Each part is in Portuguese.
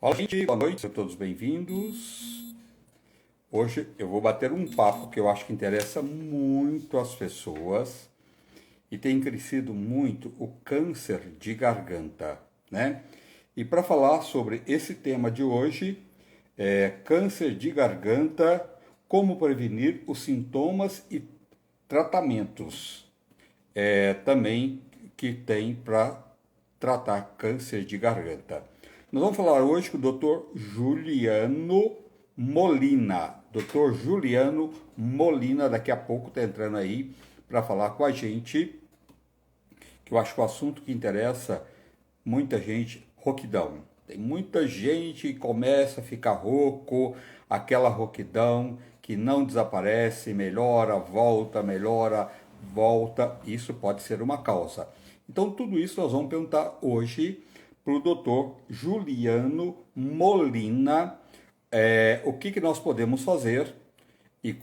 Olá, gente, boa noite, sejam todos bem-vindos. Hoje eu vou bater um papo que eu acho que interessa muito as pessoas e tem crescido muito o câncer de garganta, né? E para falar sobre esse tema de hoje, câncer de garganta, como prevenir os sintomas e tratamentos também que tem para tratar câncer de garganta. Nós vamos falar hoje com o Dr. Juliano Molina. Dr. Juliano Molina, daqui a pouco está entrando aí para falar com a gente, que eu acho que o assunto que interessa muita gente, rouquidão. Tem muita gente que começa a ficar rouco, aquela rouquidão que não desaparece, melhora, volta. Isso pode ser uma causa. Então, tudo isso nós vamos perguntar hoje para o doutor Juliano Molina, o que nós podemos fazer e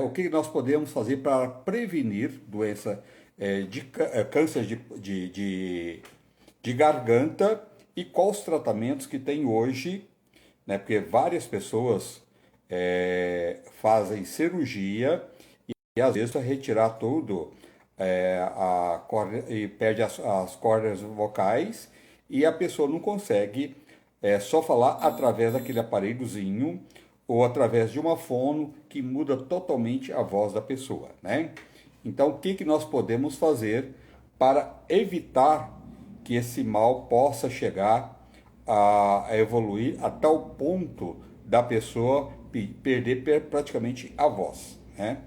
o que nós podemos fazer para prevenir doença câncer de garganta e quais os tratamentos que tem hoje, né? Porque várias pessoas fazem cirurgia e às vezes para retirar tudo e perde as cordas vocais e a pessoa não consegue só falar através daquele aparelhozinho ou através de uma fono que muda totalmente a voz da pessoa, né? Então, o que nós podemos fazer para evitar que esse mal possa chegar a evoluir a tal ponto da pessoa perder praticamente a voz, né?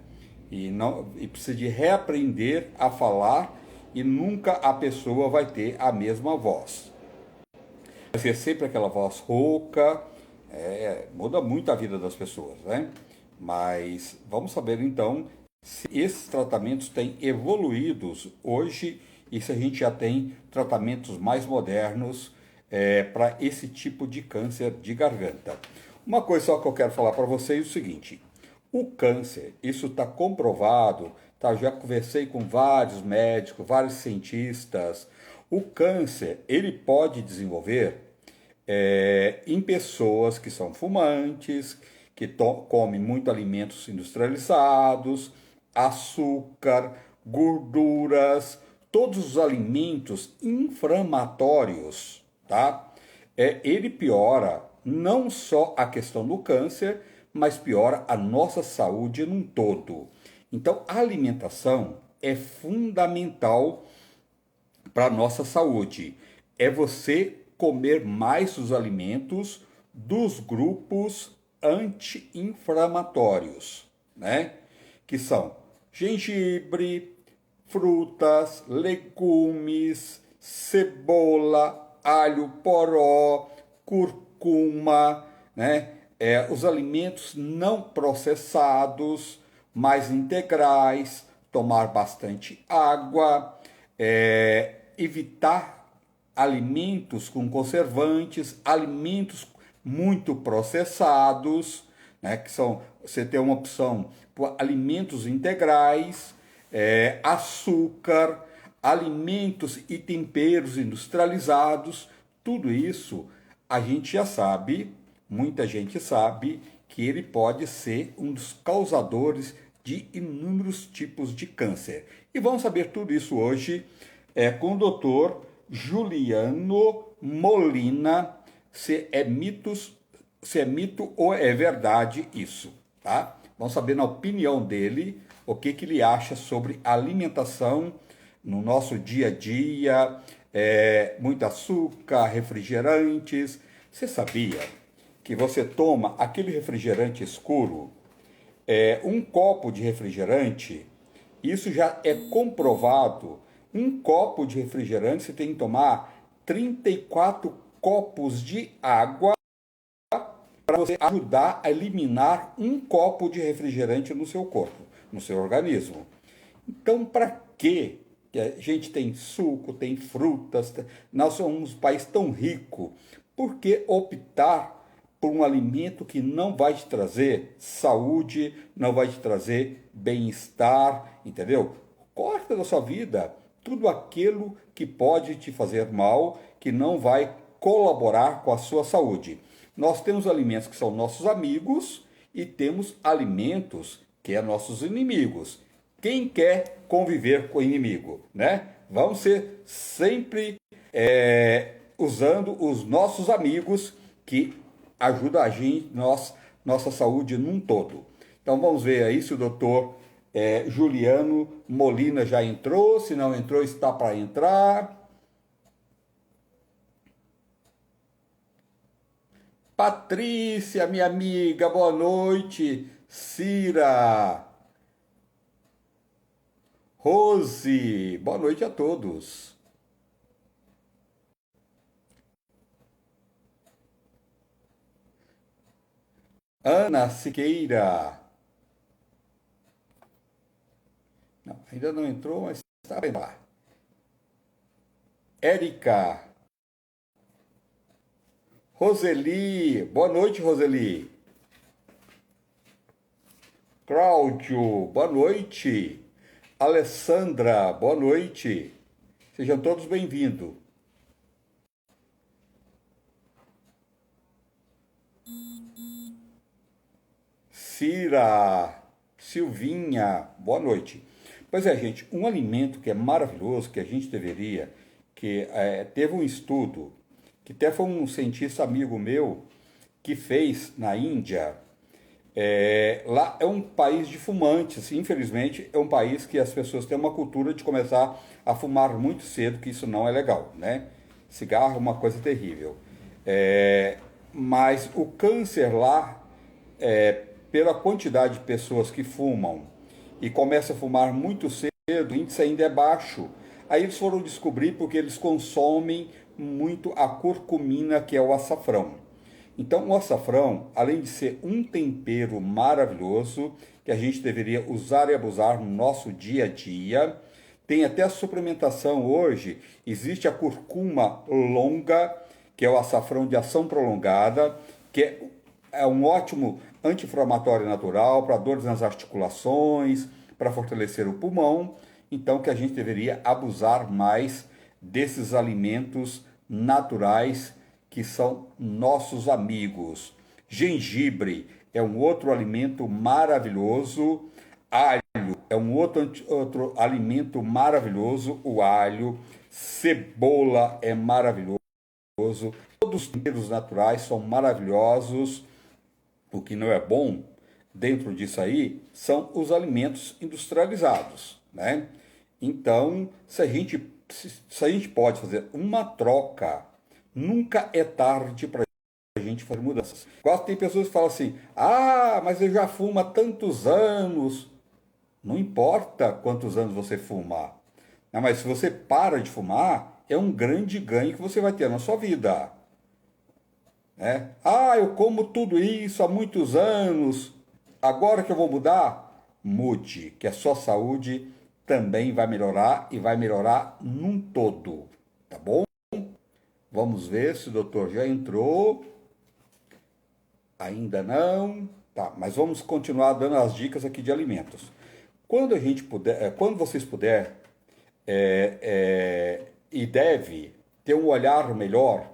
E precisa de reaprender a falar e nunca a pessoa vai ter a mesma voz. Vai ser sempre aquela voz rouca, muda muito a vida das pessoas, né? Mas vamos saber então se esses tratamentos têm evoluído hoje e se a gente já tem tratamentos mais modernos para esse tipo de câncer de garganta. Uma coisa só que eu quero falar para vocês é o seguinte: o câncer, isso está comprovado, tá? Já conversei com vários médicos, vários cientistas. O câncer, ele pode desenvolver em pessoas que são fumantes, que comem muito alimentos industrializados, açúcar, gorduras, todos os alimentos inflamatórios, tá? Ele piora não só a questão do câncer, mas piora a nossa saúde num todo. Então, a alimentação é fundamental para a nossa saúde. É você comer mais os alimentos dos grupos anti-inflamatórios, né? Que são gengibre, frutas, legumes, cebola, alho poró, curcuma, né? Os alimentos não processados, mais integrais, tomar bastante água, evitar alimentos com conservantes, alimentos muito processados, né? Que são, você tem uma opção por alimentos integrais, açúcar, alimentos e temperos industrializados, tudo isso a gente já sabe, muita gente sabe que ele pode ser um dos causadores de inúmeros tipos de câncer. E vamos saber tudo isso hoje com o doutor Juliano Molina, se é mito ou é verdade isso, tá? Vamos saber na opinião dele o que ele acha sobre alimentação no nosso dia a dia, muito açúcar, refrigerantes. Você sabia que você toma aquele refrigerante escuro, um copo de refrigerante, isso já é comprovado. Um copo de refrigerante você tem que tomar 34 copos de água para você ajudar a eliminar um copo de refrigerante no seu corpo, no seu organismo. Então, para que a gente tem suco, tem frutas, nós somos um país tão rico, por que optar por um alimento que não vai te trazer saúde, não vai te trazer bem-estar, entendeu? Corta da sua vida tudo aquilo que pode te fazer mal, que não vai colaborar com a sua saúde. Nós temos alimentos que são nossos amigos e temos alimentos que são nossos inimigos. Quem quer conviver com o inimigo, né? Vamos ser sempre usando os nossos amigos que ajudam a gente, nossa saúde num todo. Então vamos ver aí se o doutor Juliano Molina já entrou, se não entrou, está para entrar. Patrícia, minha amiga, boa noite. Cira, Rose, boa noite a todos. Ana Siqueira. Não, ainda não entrou, mas está bem lá. Érica. Roseli. Boa noite, Roseli. Cláudio. Boa noite. Alessandra. Boa noite. Sejam todos bem-vindos. Cira. Silvinha. Boa noite. Pois é, gente, um alimento que é maravilhoso, que a gente deveria, teve um estudo, que até foi um cientista amigo meu, que fez na Índia. Lá é um país de fumantes, infelizmente é um país que as pessoas têm uma cultura de começar a fumar muito cedo, que isso não é legal, né? Cigarro é uma coisa terrível. Mas o câncer lá, pela quantidade de pessoas que fumam, e começa a fumar muito cedo, o índice ainda é baixo. Aí eles foram descobrir porque eles consomem muito a curcumina, que é o açafrão. Então, o açafrão, além de ser um tempero maravilhoso, que a gente deveria usar e abusar no nosso dia a dia, tem até a suplementação hoje. Existe a curcuma longa, que é o açafrão de ação prolongada, que é um ótimo anti-inflamatório natural para dores nas articulações, para fortalecer o pulmão. Então, que a gente deveria abusar mais desses alimentos naturais que são nossos amigos. Gengibre é um outro alimento maravilhoso. Alho é um outro alimento maravilhoso, o alho. Cebola é maravilhoso. Todos os temperos naturais são maravilhosos. O que não é bom dentro disso aí são os alimentos industrializados, né? Então, se a gente pode fazer uma troca, nunca é tarde para a gente fazer mudanças. Quase tem pessoas que falam assim: ah, mas eu já fumo há tantos anos. Não importa quantos anos você fumar. Não, mas se você para de fumar, é um grande ganho que você vai ter na sua vida. Ah, eu como tudo isso há muitos anos. Agora que eu vou mudar? Mude, que a sua saúde também vai melhorar e vai melhorar num todo. Tá bom? Vamos ver se o doutor já entrou. Ainda não. Tá, mas vamos continuar dando as dicas aqui de alimentos. Quando a gente puder, quando vocês puderem e deve ter um olhar melhor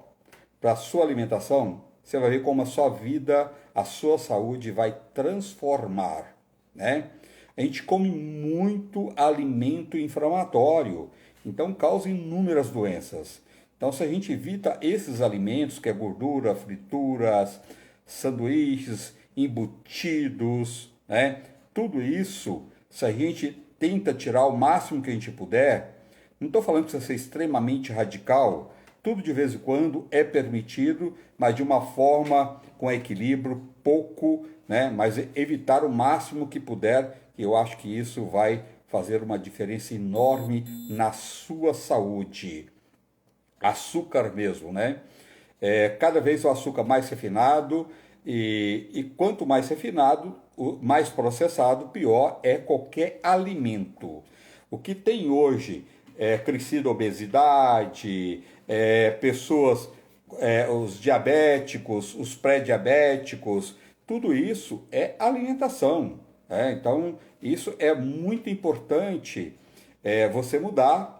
para a sua alimentação, você vai ver como a sua vida, a sua saúde vai transformar, né? A gente come muito alimento inflamatório, então causa inúmeras doenças. Então, se a gente evita esses alimentos, que é gordura, frituras, sanduíches, embutidos, né? Tudo isso, se a gente tenta tirar o máximo que a gente puder, não estou falando que você ser extremamente radical, tudo de vez em quando é permitido, mas de uma forma com equilíbrio, pouco, né? Mas evitar o máximo que puder, que eu acho que isso vai fazer uma diferença enorme na sua saúde. Açúcar mesmo, né? Cada vez o açúcar mais refinado, e quanto mais refinado, mais processado, pior é qualquer alimento. O que tem hoje crescido a obesidade, pessoas, os diabéticos, os pré-diabéticos, tudo isso é alimentação. Então, isso é muito importante você mudar.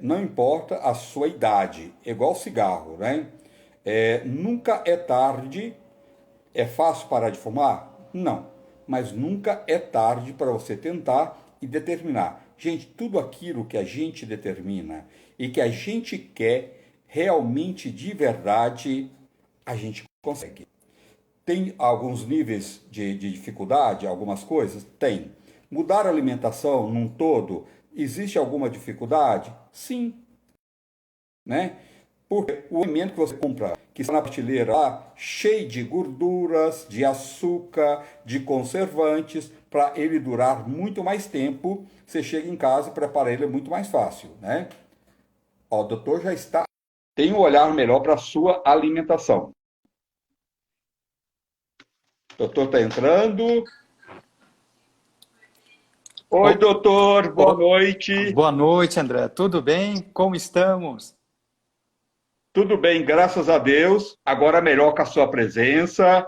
não importa a sua idade, é igual cigarro, né? Nunca é tarde. É fácil parar de fumar? Não. Mas nunca é tarde para você tentar e determinar. Gente, tudo aquilo que a gente determina e que a gente quer realmente de verdade, a gente consegue. Tem alguns níveis de dificuldade, algumas coisas? Tem. Mudar a alimentação num todo, existe alguma dificuldade? Sim, né? Porque o alimento que você compra, que está na prateleira lá, cheio de gorduras, de açúcar, de conservantes, para ele durar muito mais tempo, você chega em casa e prepara ele muito mais fácil, né? Ó, o doutor já está... Tem um olhar melhor para a sua alimentação. O doutor está entrando. Oi, doutor, boa noite. Boa noite, André. Tudo bem? Como estamos? Tudo bem, graças a Deus. Agora melhor com a sua presença,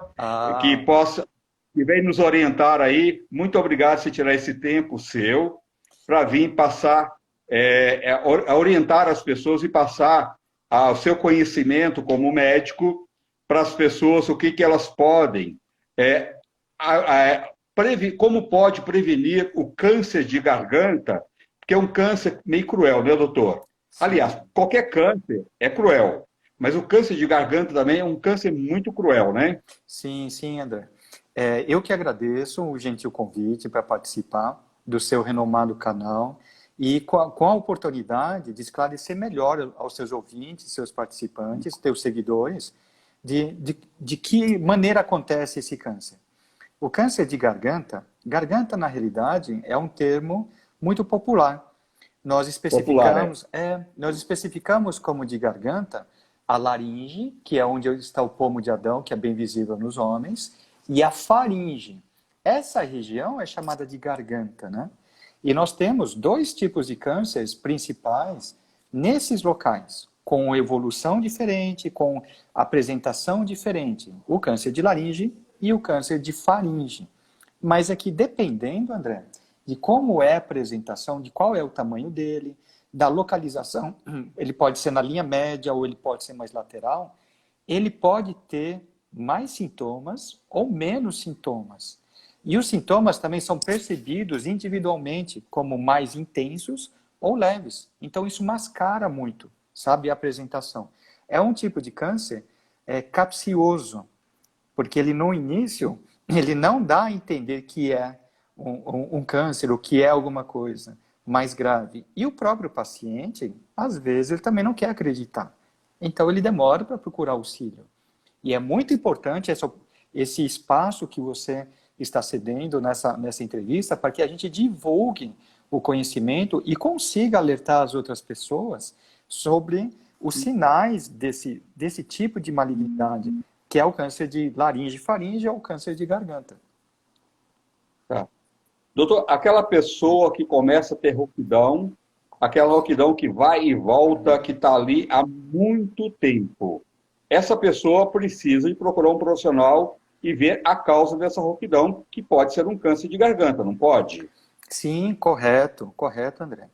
que Ah, possa, que vem nos orientar aí. Muito obrigado por tirar esse tempo seu para vir passar, orientar as pessoas e passar o seu conhecimento como médico para as pessoas, o que que elas podem, é, como pode prevenir o câncer de garganta, que é um câncer meio cruel, né, doutor? sim. Aliás, qualquer câncer é cruel, mas o câncer de garganta também é um câncer muito cruel, né? Sim, sim, André. Eu que agradeço o gentil convite para participar do seu renomado canal e com a oportunidade de esclarecer melhor aos seus ouvintes, seus participantes, teus seguidores, de que maneira acontece esse câncer. O câncer de garganta, garganta na realidade é um termo muito popular. Nós Popular, é. especificamos, nós especificamos como de garganta a laringe, que é onde está o pomo de Adão, que é bem visível nos homens, e a faringe. Essa região é chamada de garganta, né? E nós temos dois tipos de cânceres principais nesses locais, com evolução diferente, com apresentação diferente. O câncer de laringe e o câncer de faringe. Mas é que dependendo, André, de como é a apresentação, de qual é o tamanho dele, da localização, ele pode ser na linha média ou ele pode ser mais lateral, ele pode ter mais sintomas ou menos sintomas. E os sintomas também são percebidos individualmente como mais intensos ou leves. Então isso mascara muito, sabe, a apresentação. É um tipo de câncer capcioso, porque ele no início, ele não dá a entender que é um câncer ou que é alguma coisa mais grave. E o próprio paciente, às vezes, ele também não quer acreditar. Então ele demora para procurar auxílio. E é muito importante esse espaço que você está cedendo nessa entrevista para que a gente divulgue o conhecimento e consiga alertar as outras pessoas sobre os sinais desse tipo de malignidade, que é o câncer de laringe e faringe ou o câncer de garganta. Tá. Doutor, aquela pessoa que começa a ter rouquidão, aquela rouquidão que vai e volta, que está ali há muito tempo, essa pessoa precisa de procurar um profissional e ver a causa dessa rouquidão, que pode ser um câncer de garganta, não pode? Sim, correto, correto, André.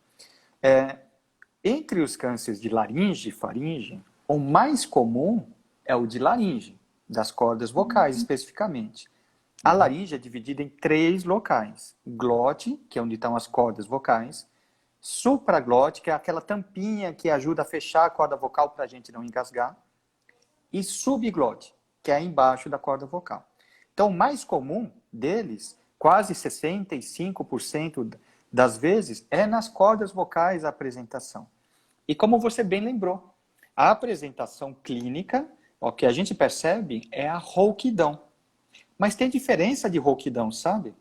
É, Entre os cânceres de laringe e faringe, o mais comum é o de laringe, das cordas vocais especificamente. A laringe é dividida em três locais: glote, que é onde estão as cordas vocais; supraglote, que é aquela tampinha que ajuda a fechar a corda vocal para a gente não engasgar; e subglote, que é embaixo da corda vocal. Então, o mais comum deles, quase 65% das vezes, é nas cordas vocais a apresentação. E como você bem lembrou, a apresentação clínica, o que a gente percebe é a rouquidão. Mas tem diferença de rouquidão, sabe?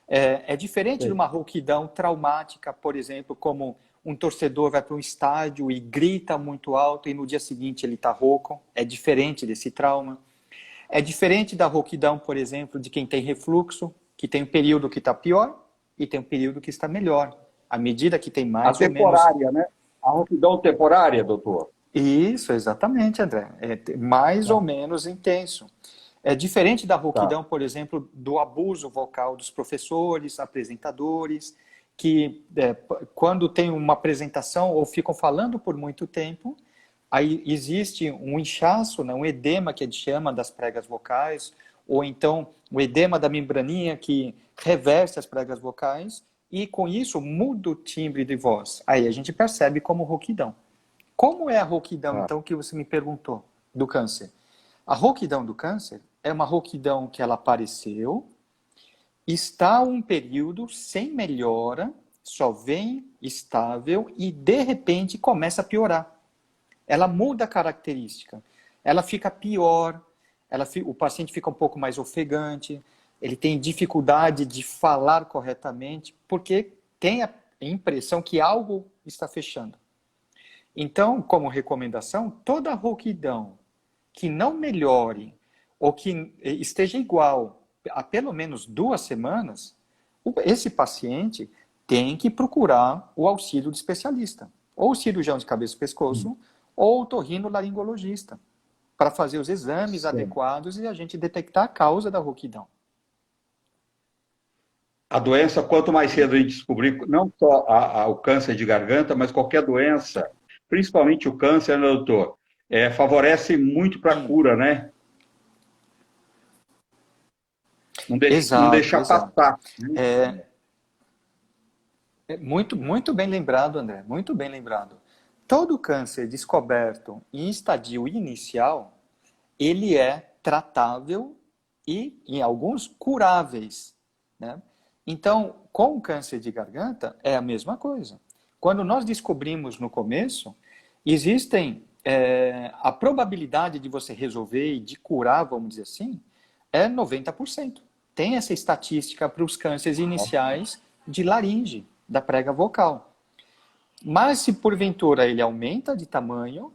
É diferente de Sim. uma rouquidão traumática, por exemplo, como um torcedor vai para um estádio e grita muito alto e no dia seguinte ele está rouco. É diferente desse trauma. É diferente da rouquidão, por exemplo, de quem tem refluxo, que tem um período que está pior e tem um período que está melhor. À medida que tem A mais ou menos. temporária, né? A rouquidão temporária, doutor. Isso, exatamente, André. É mais ou Tá, menos intenso. É diferente da tá. rouquidão, por exemplo, do abuso vocal dos professores, apresentadores, que quando tem uma apresentação ou ficam falando por muito tempo, aí existe um inchaço, né, um edema que a gente chama das pregas vocais, ou então o edema da membraninha que reverte as pregas vocais, e com isso muda o timbre de voz. Aí a gente percebe como rouquidão. Como é a rouquidão, Ah, então, que você me perguntou, do câncer? A rouquidão do câncer é uma rouquidão que ela apareceu, está um período sem melhora, só vem estável e, de repente, começa a piorar. Ela muda a característica. Ela fica pior, o paciente fica um pouco mais ofegante, ele tem dificuldade de falar corretamente, porque tem a impressão que algo está fechando. Então, como recomendação, toda rouquidão que não melhore ou que esteja igual há pelo menos 2 semanas, esse paciente tem que procurar o auxílio de especialista, ou cirurgião de cabeça e pescoço, ou otorrinolaringologista, para fazer os exames sim. adequados e a gente detectar a causa da rouquidão. A doença, quanto mais cedo a gente descobrir, não só o câncer de garganta, mas qualquer doença, principalmente o câncer, né, doutor? Favorece muito para a Sim, cura, né? Não exato, deixar exato. passar. Né? Muito, muito bem lembrado, André, muito bem lembrado. Todo câncer descoberto em estadio inicial, ele é tratável e, em alguns, curáveis, né? Então, com o câncer de garganta, é a mesma coisa. Quando nós descobrimos no começo, existem a probabilidade de você resolver e de curar, vamos dizer assim, é 90%. Tem essa estatística para os cânceres iniciais de laringe, da prega vocal. Mas se porventura ele aumenta de tamanho,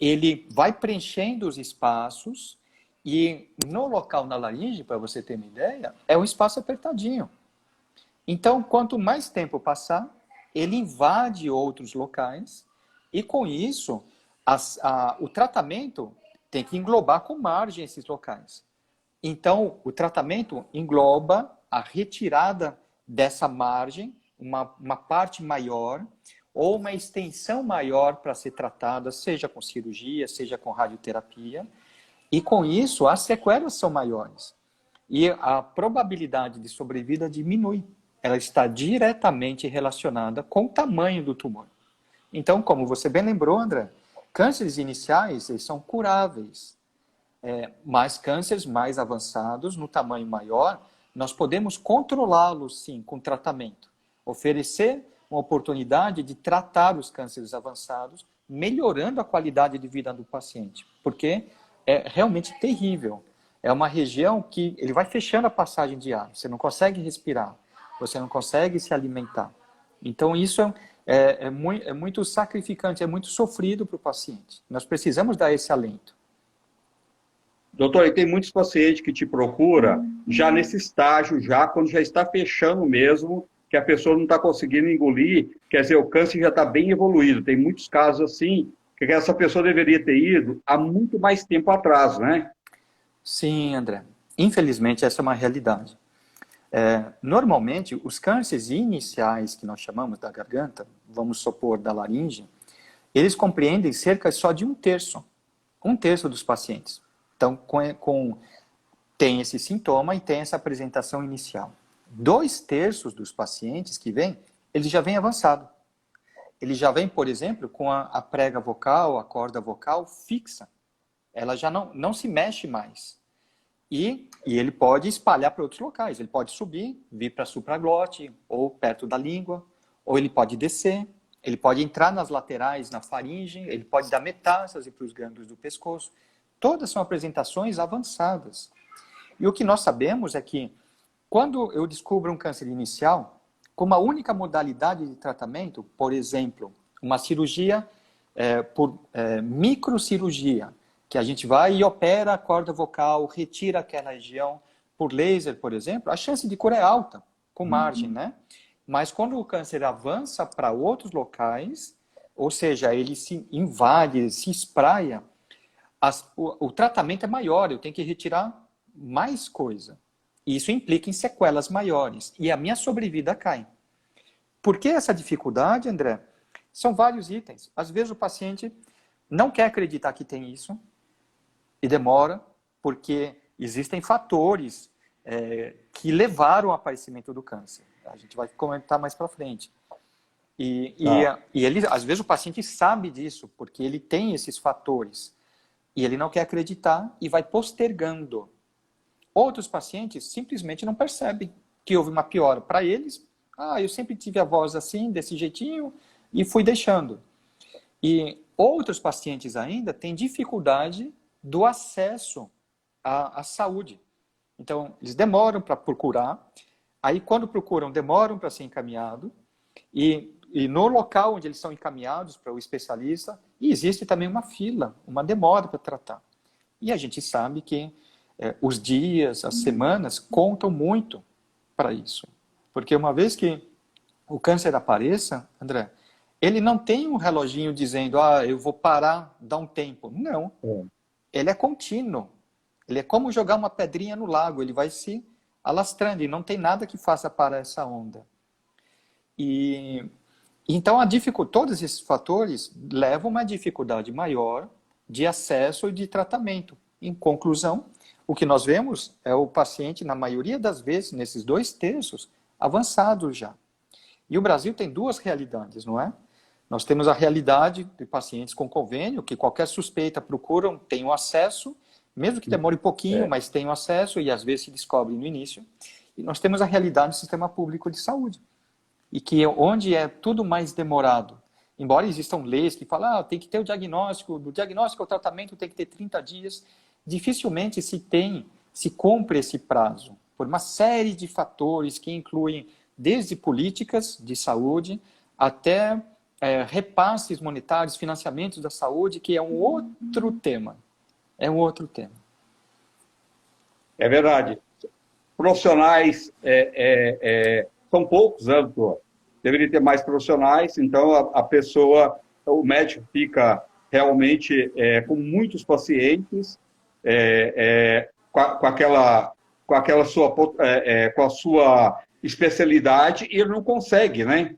ele vai preenchendo os espaços e no local na laringe, para você ter uma ideia, é um espaço apertadinho. Então, quanto mais tempo passar, ele invade outros locais e com isso o tratamento tem que englobar com margem esses locais. Então, o tratamento engloba a retirada dessa margem, uma parte maior, ou uma extensão maior para ser tratada, seja com cirurgia, seja com radioterapia. E com isso, as sequelas são maiores. E a probabilidade de sobrevida diminui. Ela está diretamente relacionada com o tamanho do tumor. Então, como você bem lembrou, André, cânceres iniciais eles são curáveis. Mas cânceres mais avançados, no tamanho maior, nós podemos controlá-los, sim, com tratamento. Oferecer uma oportunidade de tratar os cânceres avançados, melhorando a qualidade de vida do paciente. Porque é realmente terrível. É uma região que ele vai fechando a passagem de ar. Você não consegue respirar. Você não consegue se alimentar. Então, isso é muito sacrificante, é muito sofrido para o paciente. Nós precisamos dar esse alento. Doutor, e tem muitos pacientes que te procura já nesse estágio, já quando já está fechando mesmo, que a pessoa não está conseguindo engolir, quer dizer, o câncer já está bem evoluído. Tem muitos casos assim, que essa pessoa deveria ter ido há muito mais tempo atrás, né? Sim, André. Infelizmente, essa é uma realidade. Normalmente, os cânceres iniciais que nós chamamos da garganta, vamos supor da laringe, eles compreendem cerca só de 1/3. 1/3 dos pacientes. Então, tem esse sintoma e tem essa apresentação inicial. 2/3 dos pacientes que vêm, ele já vem avançado. Ele já vem, por exemplo, com a prega vocal, a corda vocal fixa. Ela já não se mexe mais. E ele pode espalhar para outros locais. Ele pode subir, vir para a supraglote, ou perto da língua, ou ele pode descer, ele pode entrar nas laterais, na faringe, ele pode dar metástase para os gânglios do pescoço. Todas são apresentações avançadas. E o que nós sabemos é que, quando eu descubro um câncer inicial, com uma única modalidade de tratamento, por exemplo, uma cirurgia por microcirurgia, que a gente vai e opera a corda vocal, retira aquela região por laser, por exemplo, a chance de cura é alta, com margem, né? Mas quando o câncer avança para outros locais, ou seja, ele se invade, se espraia, o tratamento é maior, eu tenho que retirar mais coisa. Isso implica em sequelas maiores. E a minha sobrevida cai. por que essa dificuldade, André? São vários itens. Às vezes o paciente não quer acreditar que tem isso e demora, porque existem fatores que levaram ao aparecimento do câncer. A gente vai comentar mais para frente. E ele, às vezes o paciente sabe disso, porque ele tem esses fatores. E ele não quer acreditar e vai postergando. Outros pacientes simplesmente não percebem que houve uma piora. Para eles, eu sempre tive a voz assim, desse jeitinho, e fui deixando. E outros pacientes ainda têm dificuldade do acesso à saúde. Então, eles demoram para procurar, aí quando procuram, demoram para ser encaminhado, e no local onde eles são encaminhados para o especialista, existe também uma fila, uma demora para tratar. E a gente sabe que os dias, as semanas, contam muito para isso. Porque uma vez que o câncer apareça, André, ele não tem um reloginho dizendo, eu vou parar, dar um tempo. Não. Ele é contínuo. Ele é como jogar uma pedrinha no lago, ele vai se alastrando e não tem nada que faça parar essa onda. Então, todos esses fatores levam a uma dificuldade maior de acesso e de tratamento. Em conclusão, o que nós vemos é o paciente, na maioria das vezes, nesses 2/3, avançado já. E o Brasil tem duas realidades, não é? Nós temos a realidade de pacientes com convênio, que qualquer suspeita procuram, tem o acesso, mesmo que demore um pouquinho, mas tem o acesso e às vezes se descobre no início. E nós temos a realidade do sistema público de saúde, e que onde é tudo mais demorado. Embora existam leis que falam, tem que ter o diagnóstico, do diagnóstico ao tratamento tem que ter 30 dias, dificilmente se cumpre esse prazo, por uma série de fatores que incluem desde políticas de saúde até repasses monetários, financiamentos da saúde, que é um outro tema. É um outro tema. É verdade. Profissionais são poucos, né, doutor? Deveria ter mais profissionais, então a pessoa, o médico fica realmente com muitos pacientes, com a sua especialidade, e ele não consegue, né,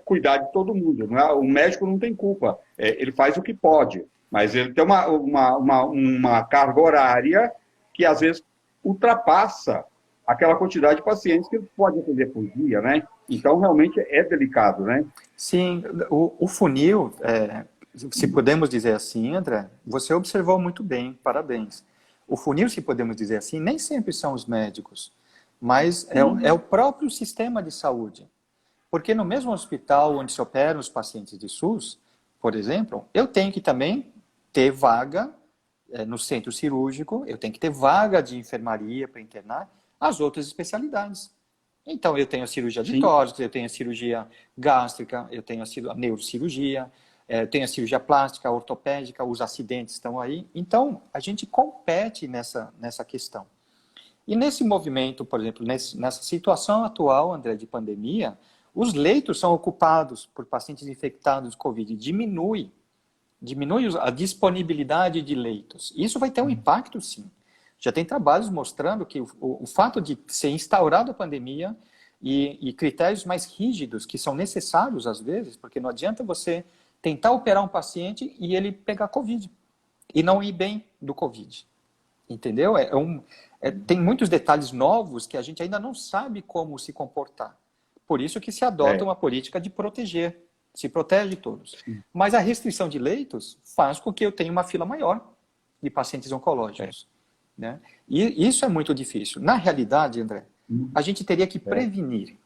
cuidar de todo mundo. Não é? O médico não tem culpa, ele faz o que pode, mas ele tem uma carga horária que às vezes ultrapassa aquela quantidade de pacientes que ele pode atender por dia, né? Então, realmente é delicado, né? Sim, o funil, se podemos dizer assim, André, você observou muito bem, parabéns. O funil, se podemos dizer assim, nem sempre são os médicos, mas é o próprio sistema de saúde. Porque no mesmo hospital onde se operam os pacientes de SUS, por exemplo, eu tenho que também ter vaga no centro cirúrgico, eu tenho que ter vaga de enfermaria para internar as outras especialidades. Então, eu tenho a cirurgia de tórax, eu tenho a cirurgia gástrica, eu tenho a neurocirurgia, eu tenho a cirurgia plástica, a ortopédica, os acidentes estão aí. Então, a gente compete nessa questão. E nesse movimento, por exemplo, nessa situação atual, André, de pandemia, os leitos são ocupados por pacientes infectados de Covid. Diminui a disponibilidade de leitos. Isso vai ter um impacto, sim. Já tem trabalhos mostrando que o fato de ser instaurada a pandemia e critérios mais rígidos que são necessários às vezes, porque não adianta você tentar operar um paciente e ele pegar Covid e não ir bem do Covid. Entendeu? Tem muitos detalhes novos que a gente ainda não sabe como se comportar. Por isso que se adota uma política de proteger, se protege todos. Mas a restrição de leitos faz com que eu tenha uma fila maior de pacientes oncológicos. Né? E isso é muito difícil. Na realidade, André, a gente teria que prevenir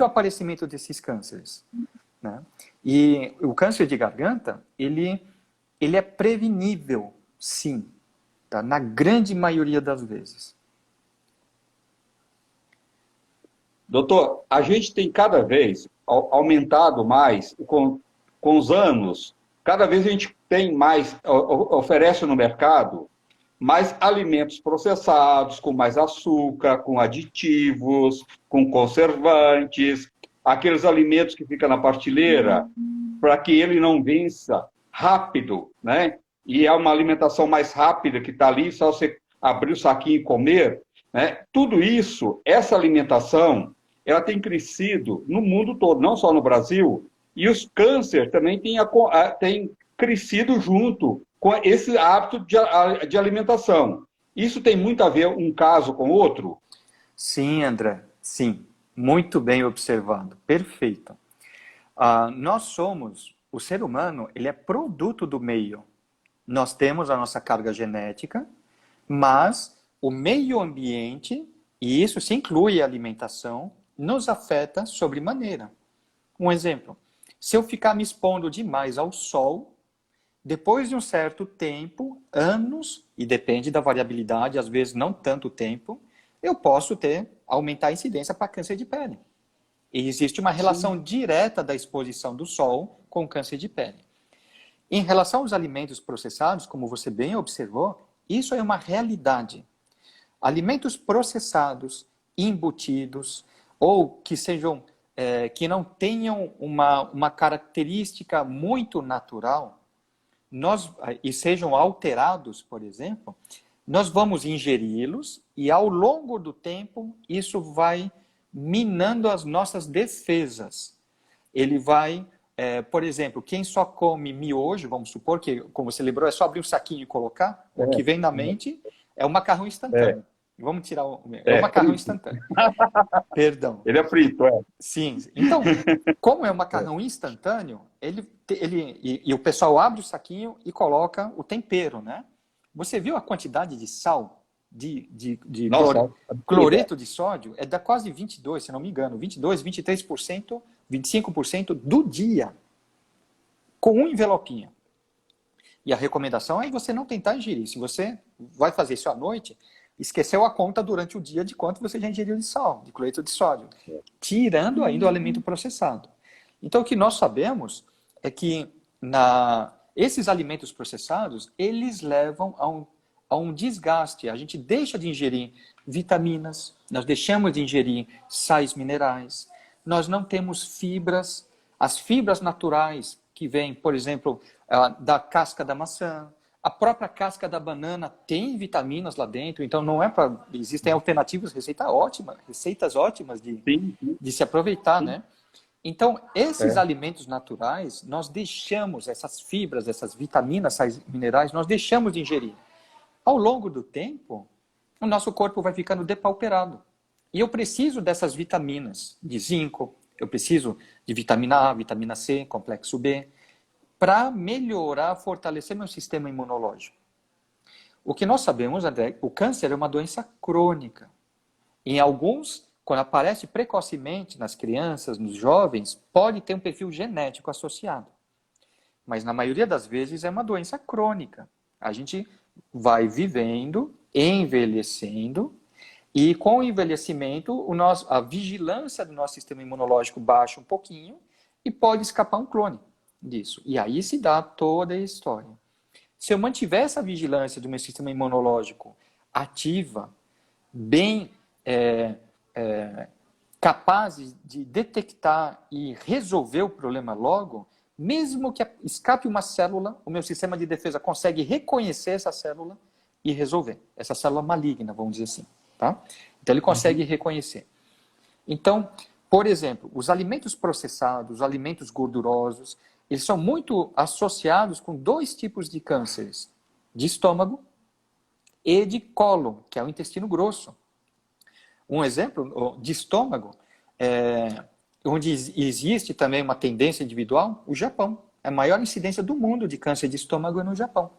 o aparecimento desses cânceres. Né? E o câncer de garganta, ele é prevenível, sim, tá? Na grande maioria das vezes. Doutor, a gente tem cada vez aumentado mais, com os anos, cada vez a gente tem mais, oferece no mercado mais alimentos processados, com mais açúcar, com aditivos, com conservantes, aqueles alimentos que ficam na prateleira, para que ele não vença rápido, né? E é uma alimentação mais rápida que está ali, só você abrir o saquinho e comer, né? Tudo isso, essa alimentação, ela tem crescido no mundo todo, não só no Brasil, e os cânceres também têm crescido junto com esse hábito de alimentação. Isso tem muito a ver um caso com o outro? Sim, André, sim. Muito bem observado. Perfeito. Nós somos, o ser humano, ele é produto do meio. Nós temos a nossa carga genética, mas o meio ambiente, e isso se inclui a alimentação, nos afeta sobremaneira. Um exemplo, se eu ficar me expondo demais ao sol, depois de um certo tempo, anos, e depende da variabilidade, às vezes não tanto tempo, eu posso aumentar a incidência para câncer de pele. E existe uma relação Sim. direta da exposição do sol com o câncer de pele. Em relação aos alimentos processados, como você bem observou, isso é uma realidade. Alimentos processados, embutidos, ou que sejam, que não tenham uma característica muito natural, e sejam alterados, por exemplo, nós vamos ingeri-los e ao longo do tempo isso vai minando as nossas defesas. Ele vai, por exemplo, quem só come miojo, vamos supor que, como você lembrou, é só abrir um saquinho e colocar, o que vem na mente é o macarrão instantâneo. Vamos tirar é o macarrão frito. instantâneo. Perdão. Ele é frito, é. Sim. Então, como é um macarrão instantâneo, e o pessoal abre o saquinho e coloca o tempero, né? Você viu a quantidade de sal, Nossa, cloreto de sódio? É da quase 22, se não me engano, 22, 23%, 25% do dia, com um envelopinho. E a recomendação é você não tentar ingerir. Se você vai fazer isso à noite, esqueceu a conta durante o dia de quanto você já ingeriu de sal, de cloreto de sódio, tirando ainda o alimento processado. Então, o que nós sabemos é que esses alimentos processados, eles levam a um desgaste. A gente deixa de ingerir vitaminas, nós deixamos de ingerir sais minerais, nós não temos fibras, as fibras naturais que vêm, por exemplo, da casca da maçã. A própria casca da banana tem vitaminas lá dentro, então não é para... Existem alternativas, receitas ótimas de se aproveitar, né? Então, esses alimentos naturais, nós deixamos essas fibras, essas vitaminas, sais minerais, nós deixamos de ingerir. Ao longo do tempo, o nosso corpo vai ficando depauperado. E eu preciso dessas vitaminas, de zinco, eu preciso de vitamina A, vitamina C, complexo B, para melhorar, fortalecer meu sistema imunológico. O que nós sabemos, André, o câncer é uma doença crônica. Em alguns, quando aparece precocemente nas crianças, nos jovens, pode ter um perfil genético associado. Mas na maioria das vezes é uma doença crônica. A gente vai vivendo, envelhecendo, e com o envelhecimento, a vigilância do nosso sistema imunológico baixa um pouquinho e pode escapar um clone disso. E aí se dá toda a história. Se eu mantiver essa vigilância do meu sistema imunológico ativa, bem capaz de detectar e resolver o problema logo, mesmo que escape uma célula, o meu sistema de defesa consegue reconhecer essa célula e resolver. Essa célula maligna, vamos dizer assim. Tá? Então ele consegue reconhecer. Então, por exemplo, os alimentos processados, os alimentos gordurosos, eles são muito associados com dois tipos de cânceres, de estômago e de cólon, que é o intestino grosso. Um exemplo de estômago, onde existe também uma tendência individual, o Japão. A maior incidência do mundo de câncer de estômago é no Japão.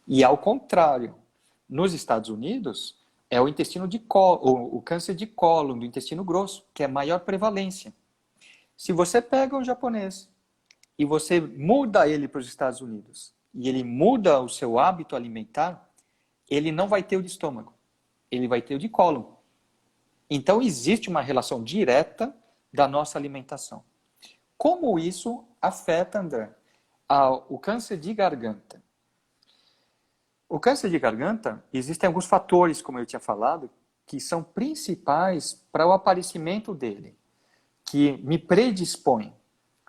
E ao contrário, nos Estados Unidos, é o intestino de o câncer de cólon, do intestino grosso, que é a maior prevalência. Se você pega um japonês e você muda ele para os Estados Unidos, e ele muda o seu hábito alimentar, ele não vai ter o de estômago, ele vai ter o de cólon. Então existe uma relação direta da nossa alimentação. Como isso afeta, André, o câncer de garganta? O câncer de garganta, existem alguns fatores, como eu tinha falado, que são principais para o aparecimento dele, que me predispõem.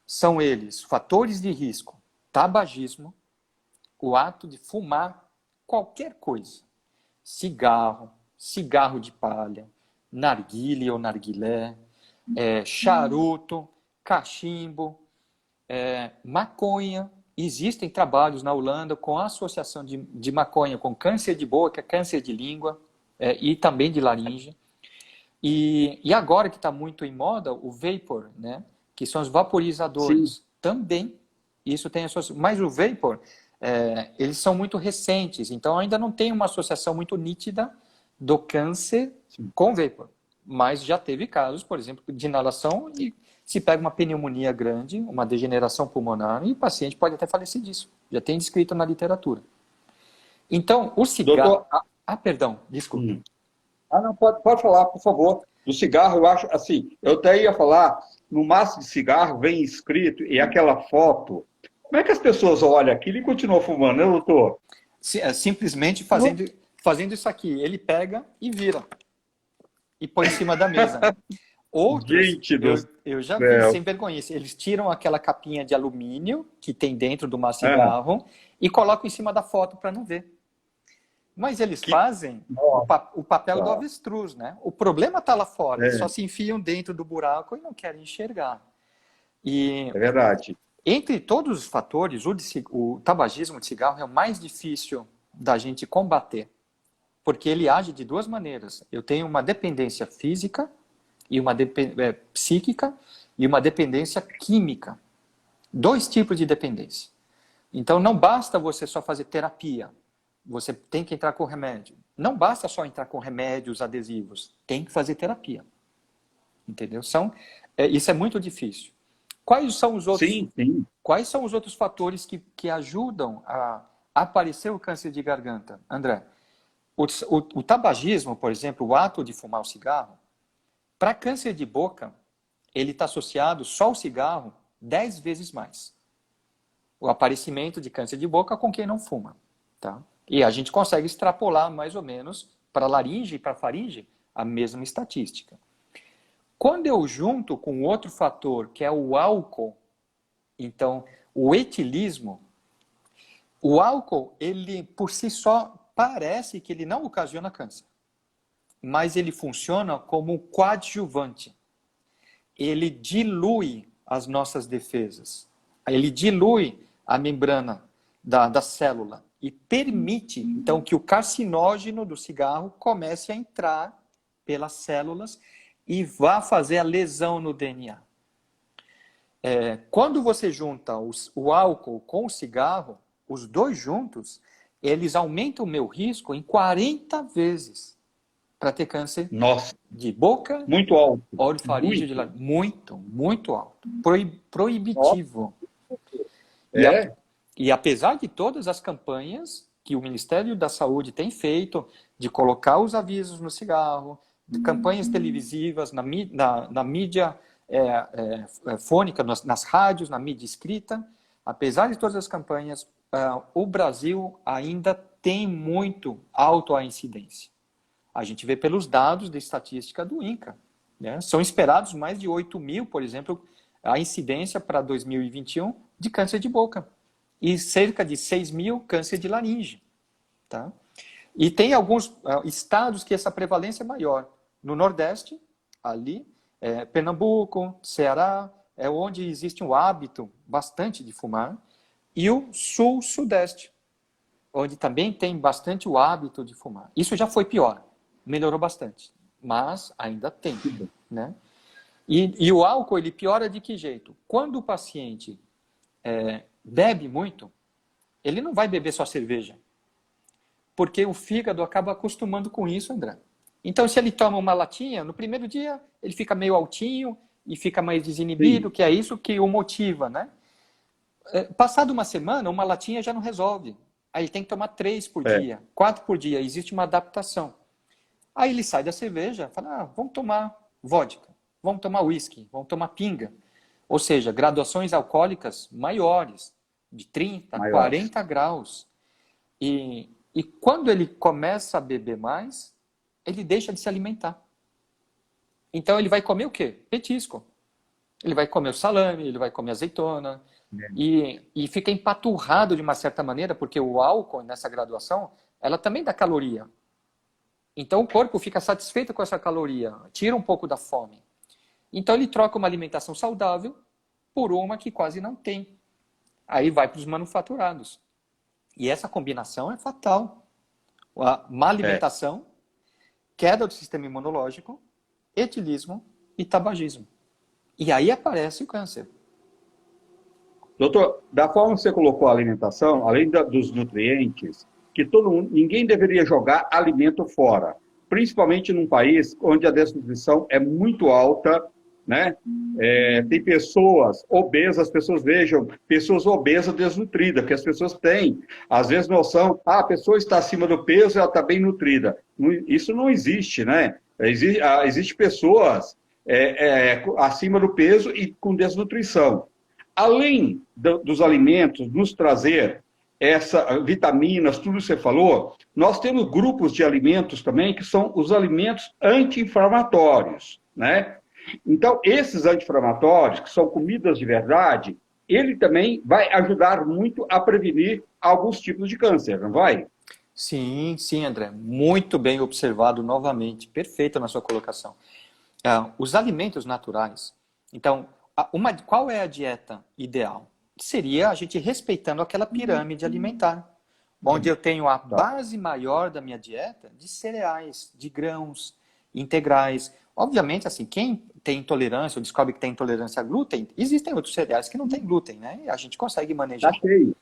São eles fatores de risco: tabagismo, o ato de fumar qualquer coisa, cigarro de palha, narguilé ou narguilé, charuto, cachimbo, maconha. Existem trabalhos na Holanda com a associação de maconha com câncer de boca, câncer de língua e também de laringe. E agora que está muito em moda, o vapor, né? Que são os vaporizadores. Sim. Também isso tem associação. Mas o vapor, eles são muito recentes, então ainda não tem uma associação muito nítida do câncer com vapor. Mas já teve casos, por exemplo, de inalação e se pega uma pneumonia grande, uma degeneração pulmonar, e o paciente pode até falecer disso. Já tem descrito na literatura. Então, o cigarro... Doutor... perdão, desculpe. Não, pode falar, por favor. Do cigarro, eu acho, assim, eu até ia falar, no maço de cigarro vem escrito, e aquela foto, como é que as pessoas olham aquilo e continuam fumando, né, doutor? Simplesmente fazendo isso aqui. Ele pega e vira. E põe em cima da mesa. Outros, Gente, eu já vi sem vergonha. Eles tiram aquela capinha de alumínio que tem dentro do maço de cigarro e colocam em cima da foto para não ver. Mas eles fazem o papel do avestruz, né? O problema está lá fora. Eles só se enfiam dentro do buraco e não querem enxergar. É verdade. Entre todos os fatores, o tabagismo de cigarro é o mais difícil da gente combater. Porque ele age de duas maneiras. Eu tenho uma dependência física e uma psíquica e uma dependência química. 2 tipos de dependência. Então não basta você só fazer terapia. Você tem que entrar com remédio. Não basta só entrar com remédios adesivos. Tem que fazer terapia. Entendeu? Isso é muito difícil. Quais são os outros, Quais são os outros fatores que ajudam a aparecer o câncer de garganta? André, o tabagismo, por exemplo, o ato de fumar o cigarro, para câncer de boca, ele está associado só ao cigarro 10 vezes mais. O aparecimento de câncer de boca com quem não fuma. Tá? E a gente consegue extrapolar mais ou menos para a laringe e para a faringe a mesma estatística. Quando eu junto com outro fator, que é o álcool, então o etilismo, o álcool, ele por si só parece que ele não ocasiona câncer. Mas ele funciona como coadjuvante. Ele dilui as nossas defesas. Ele dilui a membrana da célula e permite, então, que o carcinógeno do cigarro comece a entrar pelas células e vá fazer a lesão no DNA. Quando você junta o álcool com o cigarro, os dois juntos, eles aumentam o meu risco em 40 vezes para ter câncer de boca, muito alto, orofaringe, de laringe. Muito alto. Proibitivo. E apesar de todas as campanhas que o Ministério da Saúde tem feito de colocar os avisos no cigarro, de campanhas televisivas, na mídia fônica, nas rádios, na mídia escrita, apesar de todas as campanhas, o Brasil ainda tem muito alto a incidência. A gente vê pelos dados de estatística do INCA. Né? São esperados mais de 8 mil, por exemplo, a incidência para 2021 de câncer de boca. E cerca de 6 mil câncer de laringe. Tá? E tem alguns estados que essa prevalência é maior. No Nordeste, ali, Pernambuco, Ceará, é onde existe um hábito bastante de fumar. E o Sul, Sudeste, onde também tem bastante o hábito de fumar. Isso já foi pior. Melhorou bastante, mas ainda tem, né? E o álcool, ele piora de que jeito? Quando o paciente bebe muito, ele não vai beber só cerveja, porque o fígado acaba acostumando com isso, André. Então, se ele toma uma latinha, no primeiro dia ele fica meio altinho e fica mais desinibido, que é isso que o motiva, né? Passado uma semana, uma latinha já não resolve. Aí ele tem que tomar 3 por dia, 4 por dia, existe uma adaptação. Aí ele sai da cerveja, fala, vamos tomar vodka, vamos tomar whisky, vamos tomar pinga. Ou seja, graduações alcoólicas maiores, de 30, 40 graus. E quando ele começa a beber mais, ele deixa de se alimentar. Então ele vai comer o quê? Petisco. Ele vai comer o salame, ele vai comer azeitona. E fica empaturrado de uma certa maneira, porque o álcool, nessa graduação, ela também dá caloria. Então o corpo fica satisfeito com essa caloria, tira um pouco da fome. Então ele troca uma alimentação saudável por uma que quase não tem. Aí vai para os manufaturados. E essa combinação é fatal. A má É. alimentação, queda do sistema imunológico, etilismo e tabagismo. E aí aparece o câncer. Doutor, da forma que você colocou a alimentação, além dos nutrientes, que ninguém deveria jogar alimento fora, principalmente num país onde a desnutrição é muito alta, né? Tem pessoas obesas, as pessoas vejam, pessoas obesas desnutridas, porque as pessoas têm, às vezes, noção, a pessoa está acima do peso, ela está bem nutrida. Isso não existe, né? Existe pessoas acima do peso e com desnutrição. Além dos alimentos nos trazer vitaminas, tudo que você falou, nós temos grupos de alimentos também que são os alimentos anti-inflamatórios, né? Então, esses anti-inflamatórios, que são comidas de verdade, ele também vai ajudar muito a prevenir alguns tipos de câncer, não vai? Sim, sim, André. Muito bem observado novamente. Perfeito na sua colocação. Os alimentos naturais. Então, qual é a dieta ideal? Seria a gente respeitando aquela pirâmide alimentar, onde eu tenho a base maior da minha dieta de cereais, de grãos integrais. Obviamente, assim, quem tem intolerância ou descobre que tem intolerância a glúten, existem outros cereais que não têm glúten, né? E a gente consegue manejar. Tá cheio.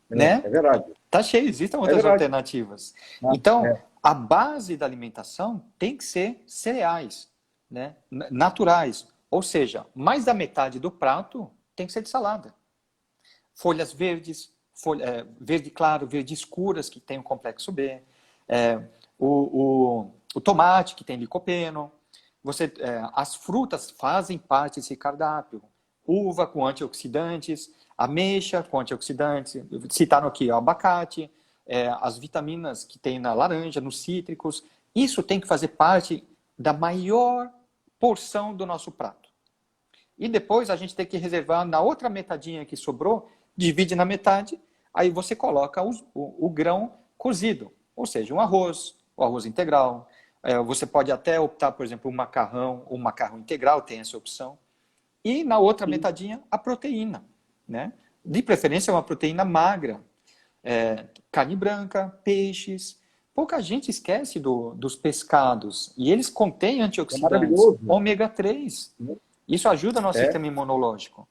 Né? É verdade. Tá cheio, existem outras alternativas. Então, a base da alimentação tem que ser cereais, né? Naturais. Ou seja, mais da metade do prato tem que ser de salada. Folhas verdes, verde claro, verde escuras, que tem o complexo B. O tomate, que tem licopeno. As frutas fazem parte desse cardápio. Uva com antioxidantes, ameixa com antioxidantes, citaram aqui o abacate, as vitaminas que tem na laranja, nos cítricos. Isso tem que fazer parte da maior porção do nosso prato. E depois a gente tem que reservar na outra metadinha que sobrou, divide na metade, aí você coloca o grão cozido, ou seja, o arroz integral. Você pode até optar, por exemplo, um macarrão integral, tem essa opção. E na outra metadinha, a proteína, né? De preferência, uma proteína magra. Carne branca, peixes. Pouca gente esquece dos pescados. E eles contêm antioxidantes, ômega 3. Isso ajuda o nosso sistema imunológico.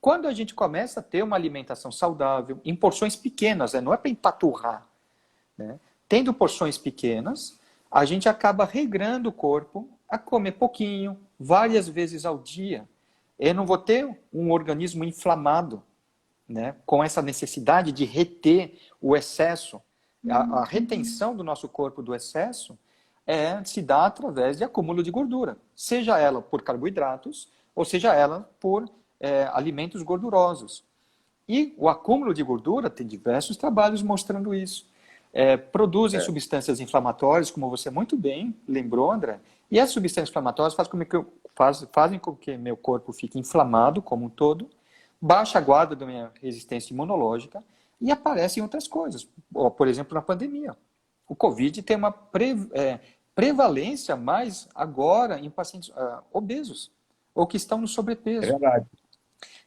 Quando a gente começa a ter uma alimentação saudável, em porções pequenas, não é para empaturrar, né? Tendo porções pequenas, a gente acaba regrando o corpo a comer pouquinho, várias vezes ao dia. Eu não vou ter um organismo inflamado, né, com essa necessidade de reter o excesso. A retenção do nosso corpo do excesso se dá através de acúmulo de gordura, seja ela por carboidratos ou seja ela por alimentos gordurosos. E o acúmulo de gordura tem diversos trabalhos mostrando isso. Produzem substâncias inflamatórias, como você muito bem lembrou, André, e as substâncias inflamatórias fazem com que meu corpo fique inflamado como um todo, baixa a guarda da minha resistência imunológica e aparecem outras coisas. Por exemplo, na pandemia. O Covid tem uma prevalência mais agora em pacientes obesos ou que estão no sobrepeso. É verdade.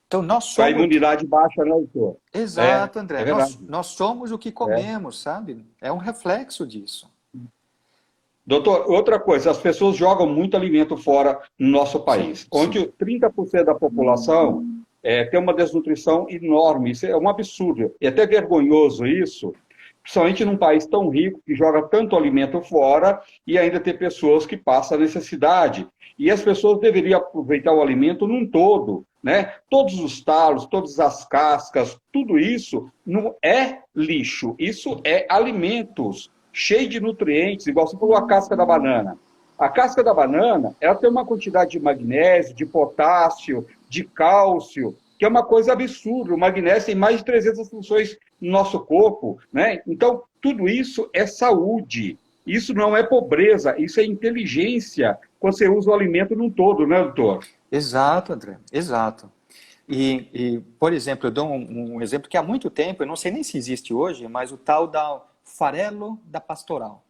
Então, nós somos... A imunidade baixa, né, doutor? Exato, André. Nós somos o que comemos, sabe? É um reflexo disso. Doutor, outra coisa, as pessoas jogam muito alimento fora no nosso país, sim, onde 30% da população tem uma desnutrição enorme. Isso é um absurdo. É até vergonhoso isso, principalmente num país tão rico, que joga tanto alimento fora e ainda tem pessoas que passam necessidade. E as pessoas deveriam aproveitar o alimento num todo, né? Todos os talos, todas as cascas, tudo isso não é lixo, isso é alimentos cheios de nutrientes, igual você falou a casca da banana. A casca da banana, ela tem uma quantidade de magnésio, de potássio, de cálcio, que é uma coisa absurda. O magnésio tem mais de 300 funções no nosso corpo, né? Então, tudo isso é saúde. Isso não é pobreza, isso é inteligência, quando você usa o alimento num todo, né, doutor? Exato, André, exato. Por exemplo, eu dou um exemplo que há muito tempo, eu não sei nem se existe hoje, mas o tal da farelo da pastoral.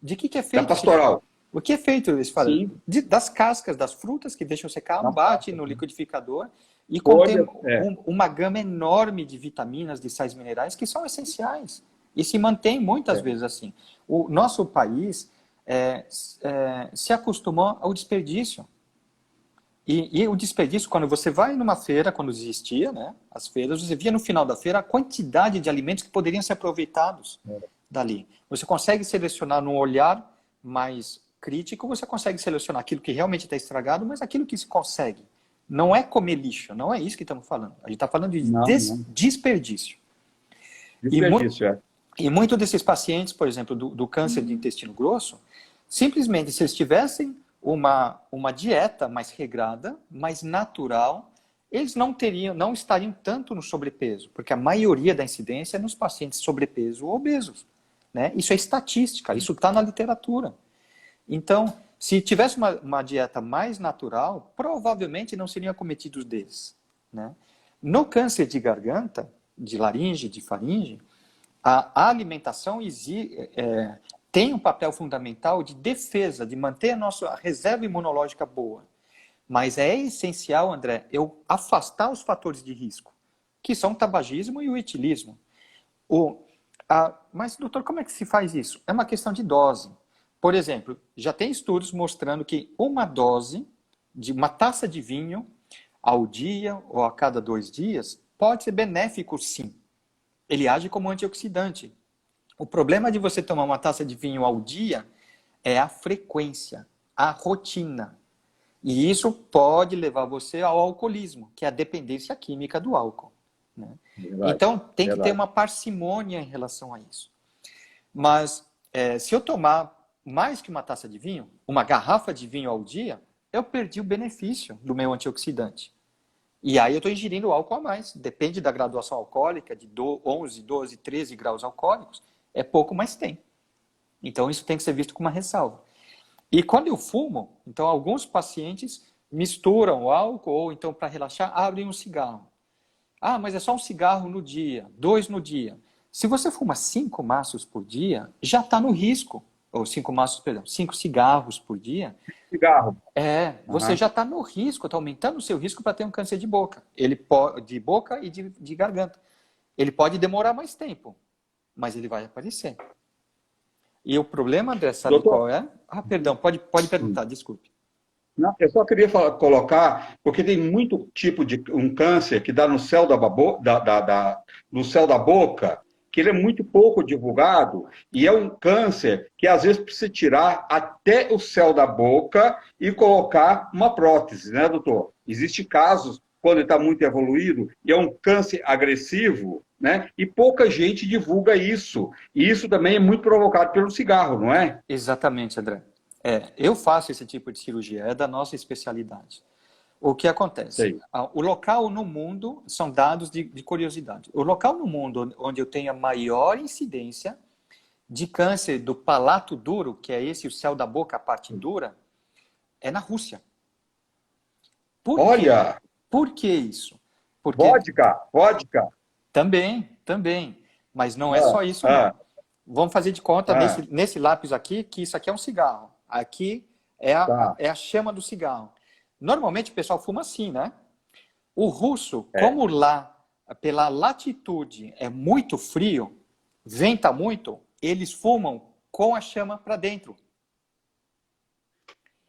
De que é feito? Da pastoral. O que é feito? Eles falam Sim, das cascas das frutas que deixam secar, na bate pasta. no liquidificador e contém Folha, é. uma gama enorme de vitaminas, de sais minerais que são essenciais e se mantém muitas É. vezes assim. O nosso país se acostumou ao desperdício. E o desperdício, quando você vai numa feira, quando existia, né, as feiras, você via no final da feira a quantidade de alimentos que poderiam ser aproveitados dali. Você consegue selecionar num olhar mais crítico, você consegue selecionar aquilo que realmente está estragado, mas aquilo que se consegue. Não é comer lixo, não é isso que estamos falando. A gente está falando de Não, não. desperdício. E, Desperdício, é. e muitos desses pacientes, por exemplo, do câncer de intestino grosso, simplesmente se eles tivessem uma dieta mais regrada, mais natural, eles não estariam tanto no sobrepeso, porque a maioria da incidência é nos pacientes sobrepeso ou obesos. Né? Isso é estatística, isso está na literatura. Então, se tivesse uma dieta mais natural, provavelmente não seriam acometidos deles. Né? No câncer de garganta, de laringe, de faringe, a alimentação tem um papel fundamental de defesa, de manter a nossa reserva imunológica boa. Mas é essencial, André, eu afastar os fatores de risco, que são o tabagismo e o etilismo. Mas, doutor, como é que se faz isso? É uma questão de dose. Por exemplo, já tem estudos mostrando que uma dose de uma taça de vinho ao dia ou a cada 2 dias pode ser benéfico, sim. Ele age como antioxidante. O problema de você tomar uma taça de vinho ao dia é a frequência, a rotina. E isso pode levar você ao alcoolismo, que é a dependência química do álcool. Né? Verdade, Então, tem que ter verdade. uma parcimônia em relação a isso. Mas, se eu tomar mais que uma taça de vinho, uma garrafa de vinho ao dia, eu perdi o benefício do meu antioxidante. E aí eu estou ingerindo álcool a mais. Depende da graduação alcoólica, de 11, 12, 13 graus alcoólicos, é pouco, mas tem. Então isso tem que ser visto com uma ressalva. E quando eu fumo, então alguns pacientes misturam o álcool ou então para relaxar abrem um cigarro. Ah, mas é só um cigarro no dia, 2 no dia. Se você fuma 5 maços por dia, já está no risco. Ou 5 maços, perdão, 5 cigarros por dia. Cigarro. Você Aham. já está no risco, está aumentando o seu risco para ter um câncer de boca. De boca e de garganta. Ele pode demorar mais tempo, mas ele vai aparecer. E o problema, André, sabe Doutor, qual é? Ah, perdão, pode perguntar, desculpe. não, eu só queria colocar, porque tem muito tipo de um câncer que dá no céu no céu da boca, que ele é muito pouco divulgado, e é um câncer que às vezes precisa tirar até o céu da boca e colocar uma prótese, né, doutor? Existem casos, quando ele está muito evoluído, e é um câncer agressivo, né? E pouca gente divulga isso. E isso também é muito provocado pelo cigarro, não é? Exatamente, André. Eu faço esse tipo de cirurgia, é da nossa especialidade. O que acontece? Sei. O local no mundo, são dados de curiosidade, o local no mundo onde eu tenho a maior incidência de câncer do palato duro, que é esse o céu da boca, a parte dura, é na Rússia. Por quê? Olha, Por que isso? Porque vodka, vodka. também, mas não é Ah, só isso ah, não. Vamos fazer de conta ah, nesse lápis aqui que isso aqui é um cigarro. Aqui tá. é a chama do cigarro. Normalmente o pessoal fuma assim, né? O russo, É. como lá, pela latitude, é muito frio, venta muito, eles fumam com a chama para dentro.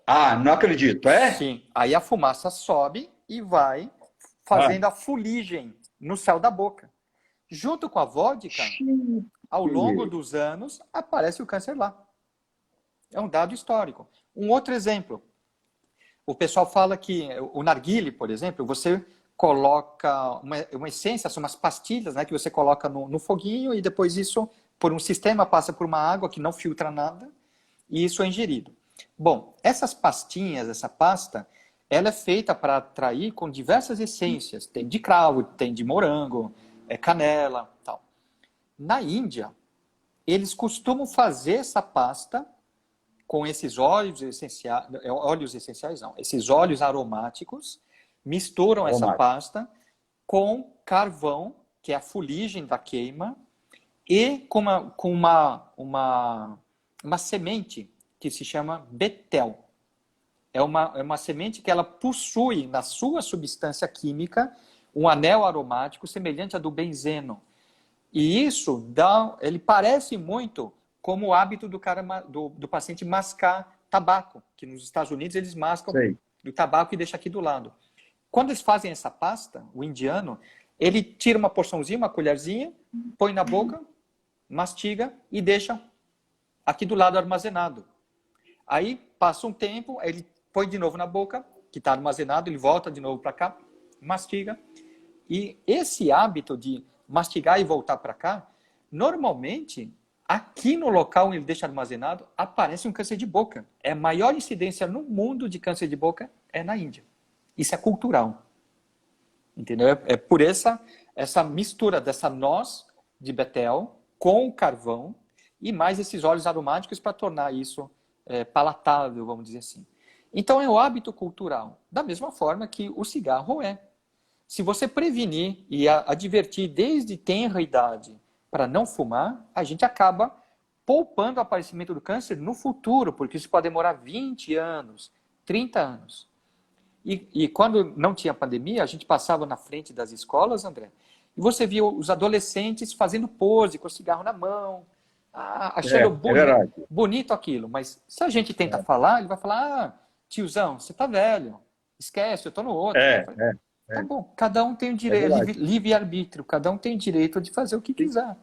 Ah, não acredito, é? Sim, aí a fumaça sobe e vai Ah, fazendo a fuligem no céu da boca. Junto com a vodka, xiii. ao longo dos anos, aparece o câncer lá. É um dado histórico. Um outro exemplo, o pessoal fala que o narguile, por exemplo, você coloca uma essência, são umas pastilhas, né, que você coloca no foguinho e depois isso, por um sistema, passa por uma água que não filtra nada e isso é ingerido. Bom, essas pastinhas, essa pasta, ela é feita para atrair com diversas essências. Tem de cravo, tem de morango, canela, tal. Na Índia, eles costumam fazer essa pasta com esses óleos essenciais não, esses óleos aromáticos, misturam essa Aromático. pasta com carvão, que é a fuligem da queima, e com uma semente que se chama betel. É uma semente que ela possui na sua substância química um anel aromático semelhante ao do benzeno. E isso ele parece muito como o hábito do paciente mascar tabaco, que nos Estados Unidos eles mascam do tabaco e deixam aqui do lado. Quando eles fazem essa pasta, o indiano, ele tira uma porçãozinha, uma colherzinha, põe na boca, mastiga e deixa aqui do lado armazenado. Aí passa um tempo, ele põe de novo na boca, que está armazenado, ele volta de novo para cá, mastiga. E esse hábito de mastigar e voltar para cá, normalmente, aqui no local onde ele deixa armazenado, aparece um câncer de boca. A maior incidência no mundo de câncer de boca é na Índia. Isso é cultural. Entendeu? É por essa mistura dessa noz de betel com o carvão e mais esses óleos aromáticos para tornar isso palatável, vamos dizer assim. Então é o hábito cultural. Da mesma forma que o cigarro é. Se você prevenir e advertir desde tenra idade para não fumar, a gente acaba poupando o aparecimento do câncer no futuro, porque isso pode demorar 20 anos, 30 anos. E quando não tinha pandemia, a gente passava na frente das escolas, André, e você via os adolescentes fazendo pose com o cigarro na mão, achando bonito aquilo. Mas se a gente tenta falar, ele vai falar, tiozão, você tá velho, esquece, eu tô no outro. Tá bom, cada um tem o direito, livre-arbítrio, cada um tem o direito de fazer o que quiser.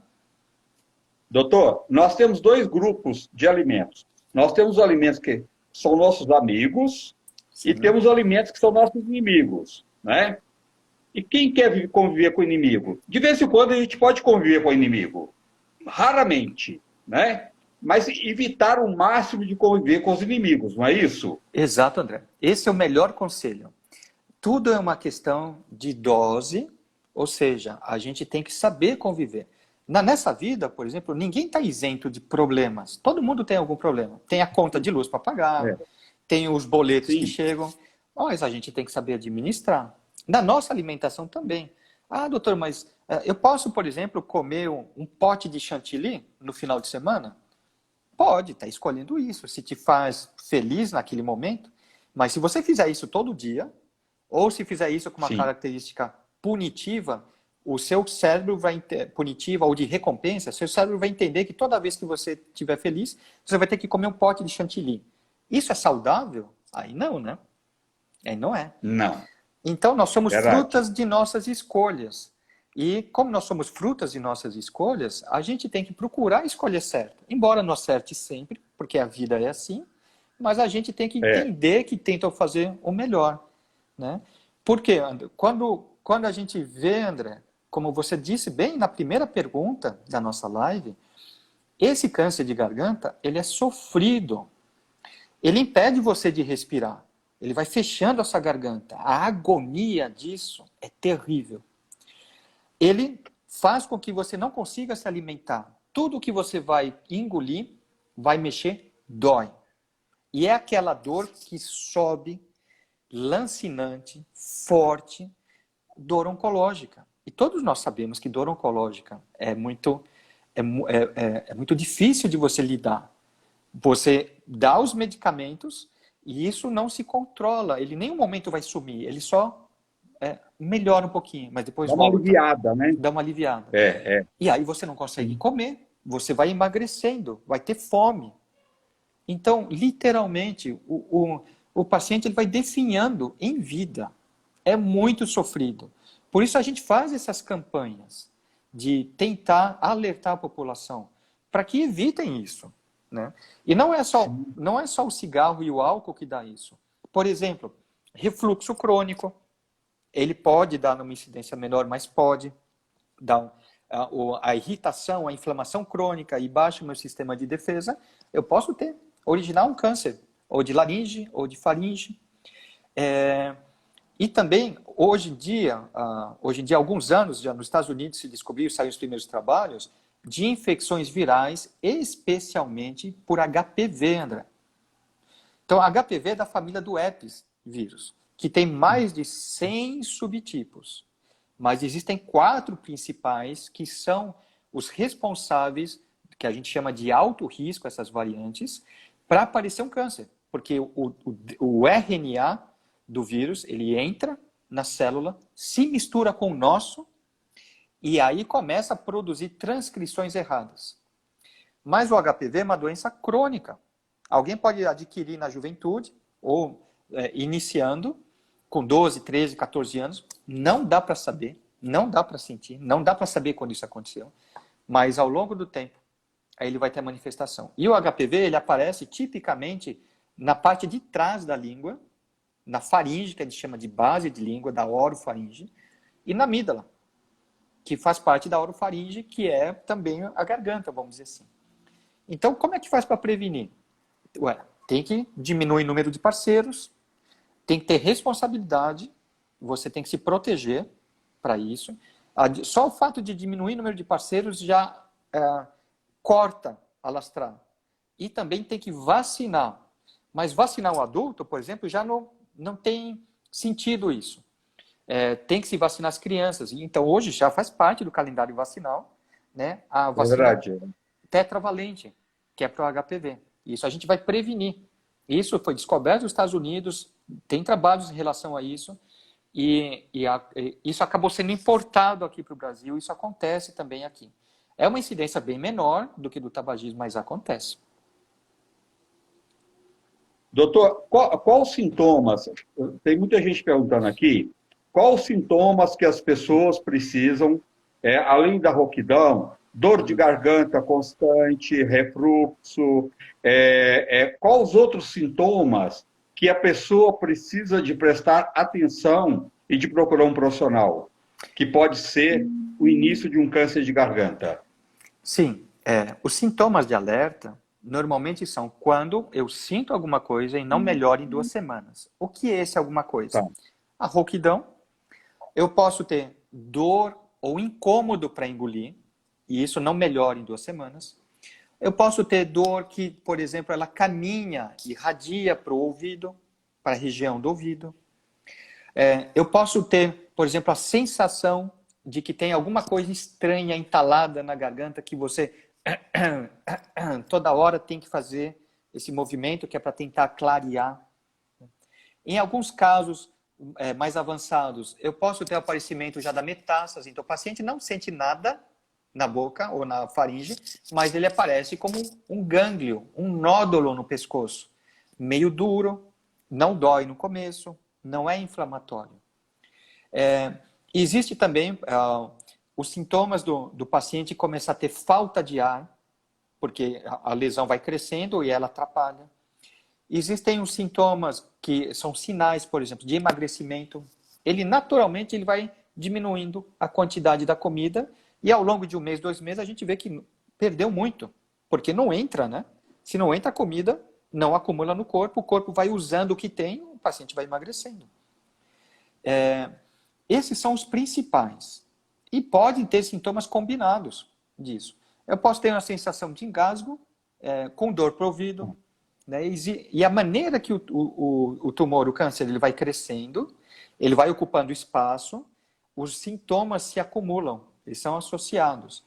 Doutor, nós temos dois grupos de alimentos. Nós temos os alimentos que são nossos amigos, sim, e temos alimentos que são nossos inimigos, né? E quem quer conviver com o inimigo? De vez em quando a gente pode conviver com o inimigo. Raramente, né? Mas evitar o máximo de conviver com os inimigos, não é isso? Exato, André. Esse é o melhor conselho. Tudo é uma questão de dose, ou seja, a gente tem que saber conviver. Nessa vida, por exemplo, ninguém está isento de problemas. Todo mundo tem algum problema. Tem a conta de luz para pagar, tem os boletos que chegam, mas a gente tem que saber administrar. Na nossa alimentação também. Doutor, mas eu posso, por exemplo, comer um pote de chantilly no final de semana? Pode, está escolhendo isso, se te faz feliz naquele momento. Mas se você fizer isso todo dia, ou se fizer isso com uma característica punitiva, o seu cérebro vai punitiva ou de recompensa, seu cérebro vai entender que toda vez que você estiver feliz, você vai ter que comer um pote de chantilly. Isso é saudável? Aí não, né? Aí não é. Não. Então, nós somos frutas de nossas escolhas. E como nós somos frutas de nossas escolhas, a gente tem que procurar a escolha certa. Embora não acerte sempre, porque a vida é assim, mas a gente tem que entender que tenta fazer o melhor. Né? Porque, André, quando a gente vê, André, como você disse bem na primeira pergunta da nossa live, esse câncer de garganta, ele é sofrido. Ele impede você de respirar. Ele vai fechando a sua garganta. A agonia disso é terrível. Ele faz com que você não consiga se alimentar. Tudo que você vai engolir, vai mexer, dói. E é aquela dor que sobe, lancinante, forte, dor oncológica. E todos nós sabemos que dor oncológica é muito difícil de você lidar. Você dá os medicamentos e isso não se controla. Ele em nenhum momento vai sumir. Ele só melhora um pouquinho, mas depois volta. Dá uma aliviada, né? Dá uma aliviada. E aí você não consegue comer. Você vai emagrecendo, vai ter fome. Então, literalmente, o paciente ele vai definhando em vida. É muito sofrido. Por isso a gente faz essas campanhas de tentar alertar a população para que evitem isso. Né? E não é só o cigarro e o álcool que dá isso. Por exemplo, refluxo crônico. Ele pode dar numa incidência menor, mas pode dar a irritação, a inflamação crônica e baixa o meu sistema de defesa. Eu posso originar um câncer, ou de laringe, ou de faringe. E também, hoje em dia, há alguns anos, já nos Estados Unidos se descobriu, saíram os primeiros trabalhos, de infecções virais, especialmente por HPV, André. Então, HPV é da família do herpes vírus, que tem mais de 100 subtipos. Mas existem 4 principais que são os responsáveis, que a gente chama de alto risco, essas variantes, para aparecer um câncer. Porque o RNA do vírus, ele entra na célula, se mistura com o nosso, e aí começa a produzir transcrições erradas. Mas o HPV é uma doença crônica. Alguém pode adquirir na juventude, ou iniciando, com 12, 13, 14 anos. Não dá para saber, não dá para sentir, não dá para saber quando isso aconteceu. Mas ao longo do tempo, aí ele vai ter manifestação. E o HPV, ele aparece tipicamente na parte de trás da língua, na faringe, que a gente chama de base de língua, da orofaringe, e na amígdala, que faz parte da orofaringe, que é também a garganta, vamos dizer assim. Então, como é que faz para prevenir? Ué, tem que diminuir o número de parceiros, tem que ter responsabilidade, você tem que se proteger para isso. Só o fato de diminuir o número de parceiros já corta a lastrar. E também tem que vacinar. Mas vacinar o adulto, por exemplo, já não tem sentido isso. Tem que se vacinar as crianças. Então, hoje já faz parte do calendário vacinal, né, a vacina tetravalente, que é para o HPV. Isso a gente vai prevenir. Isso foi descoberto nos Estados Unidos, tem trabalhos em relação a isso, e isso acabou sendo importado aqui para o Brasil, isso acontece também aqui. É uma incidência bem menor do que do tabagismo, mas acontece. Doutor, qual os sintomas? Tem muita gente perguntando aqui. Quais os sintomas que as pessoas precisam, além da rouquidão, dor de garganta constante, refluxo, quais os outros sintomas que a pessoa precisa de prestar atenção e de procurar um profissional, que pode ser o início de um câncer de garganta? Sim, os sintomas de alerta normalmente são quando eu sinto alguma coisa e não melhora em 2 semanas. O que é esse alguma coisa? Tá. A rouquidão, eu posso ter dor ou incômodo para engolir, e isso não melhora em 2 semanas. Eu posso ter dor que, por exemplo, ela caminha, irradia para o ouvido, para a região do ouvido. Eu posso ter, por exemplo, a sensação de que tem alguma coisa estranha entalada na garganta que você toda hora tem que fazer esse movimento que é para tentar clarear. Em alguns casos mais avançados, eu posso ter o aparecimento já da metástase, então o paciente não sente nada na boca ou na faringe, mas ele aparece como um gânglio, um nódulo no pescoço, meio duro, não dói no começo, não é inflamatório. Existe também os sintomas do paciente começar a ter falta de ar, porque a lesão vai crescendo e ela atrapalha. Existem os sintomas que são sinais, por exemplo, de emagrecimento. Ele naturalmente ele vai diminuindo a quantidade da comida e ao longo de 1 mês, 2 meses, a gente vê que perdeu muito, porque não entra, né? Se não entra a comida, não acumula no corpo, o corpo vai usando o que tem, o paciente vai emagrecendo. Esses são os principais. E podem ter sintomas combinados disso. Eu posso ter uma sensação de engasgo, com dor para o ouvido, né? E a maneira que o tumor, o câncer, ele vai crescendo, ele vai ocupando espaço, os sintomas se acumulam, eles são associados.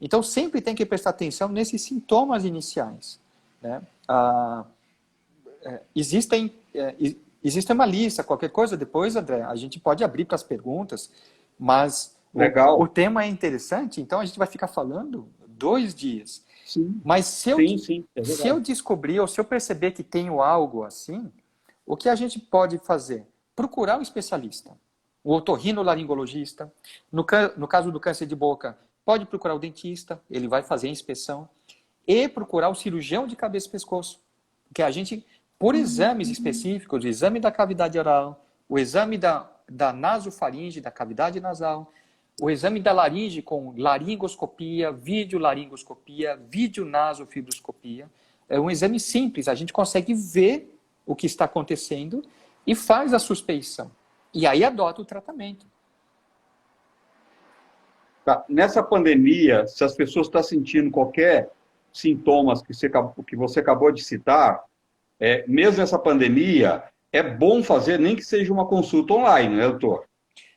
Então, sempre tem que prestar atenção nesses sintomas iniciais, né? Existe uma lista, qualquer coisa depois, André, a gente pode abrir para as perguntas, mas o tema é interessante, então a gente vai ficar falando 2 dias. Sim. Mas se eu descobrir ou se eu perceber que tenho algo assim, o que a gente pode fazer? Procurar um especialista, o otorrinolaringologista. No caso do câncer de boca, pode procurar o dentista, ele vai fazer a inspeção, e procurar o cirurgião de cabeça e pescoço, que a gente, por exames específicos, o exame da cavidade oral, o exame da nasofaringe, da cavidade nasal, o exame da laringe com laringoscopia, videolaringoscopia, videonasofibroscopia. É um exame simples, a gente consegue ver o que está acontecendo e faz a suspeição. E aí adota o tratamento. Tá. Nessa pandemia, se as pessoas estão sentindo qualquer sintomas que você acabou de citar, mesmo nessa pandemia, é bom fazer nem que seja uma consulta online, né, doutor?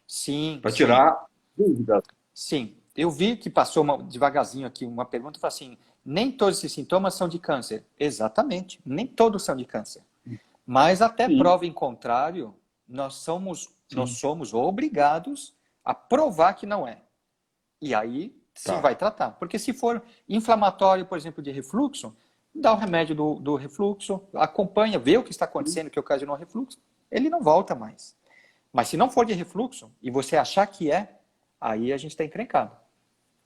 Sim. Para tirar dúvidas. Sim. eu vi que passou devagarzinho aqui uma pergunta, falou assim, nem todos esses sintomas são de câncer. Exatamente, nem todos são de câncer. Mas até Sim. prova em contrário, nós somos obrigados a provar que não é. E aí se vai tratar. Porque se for inflamatório, por exemplo, de refluxo, dá o remédio do refluxo, acompanha, vê o que está acontecendo, que ocasionou o refluxo, ele não volta mais. Mas se não for de refluxo, e você achar que é, aí a gente está encrencado.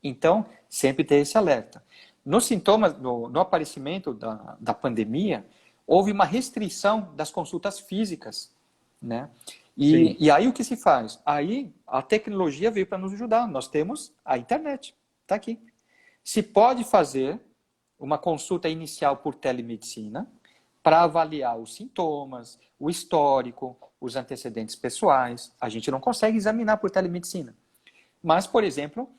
Então, sempre ter esse alerta. Nos sintomas, no aparecimento da pandemia, houve uma restrição das consultas físicas, né? E aí o que se faz? Aí a tecnologia veio para nos ajudar. Nós temos a internet, está aqui. Se pode fazer uma consulta inicial por telemedicina para avaliar os sintomas, o histórico, os antecedentes pessoais. A gente não consegue examinar por telemedicina. Mas, por exemplo,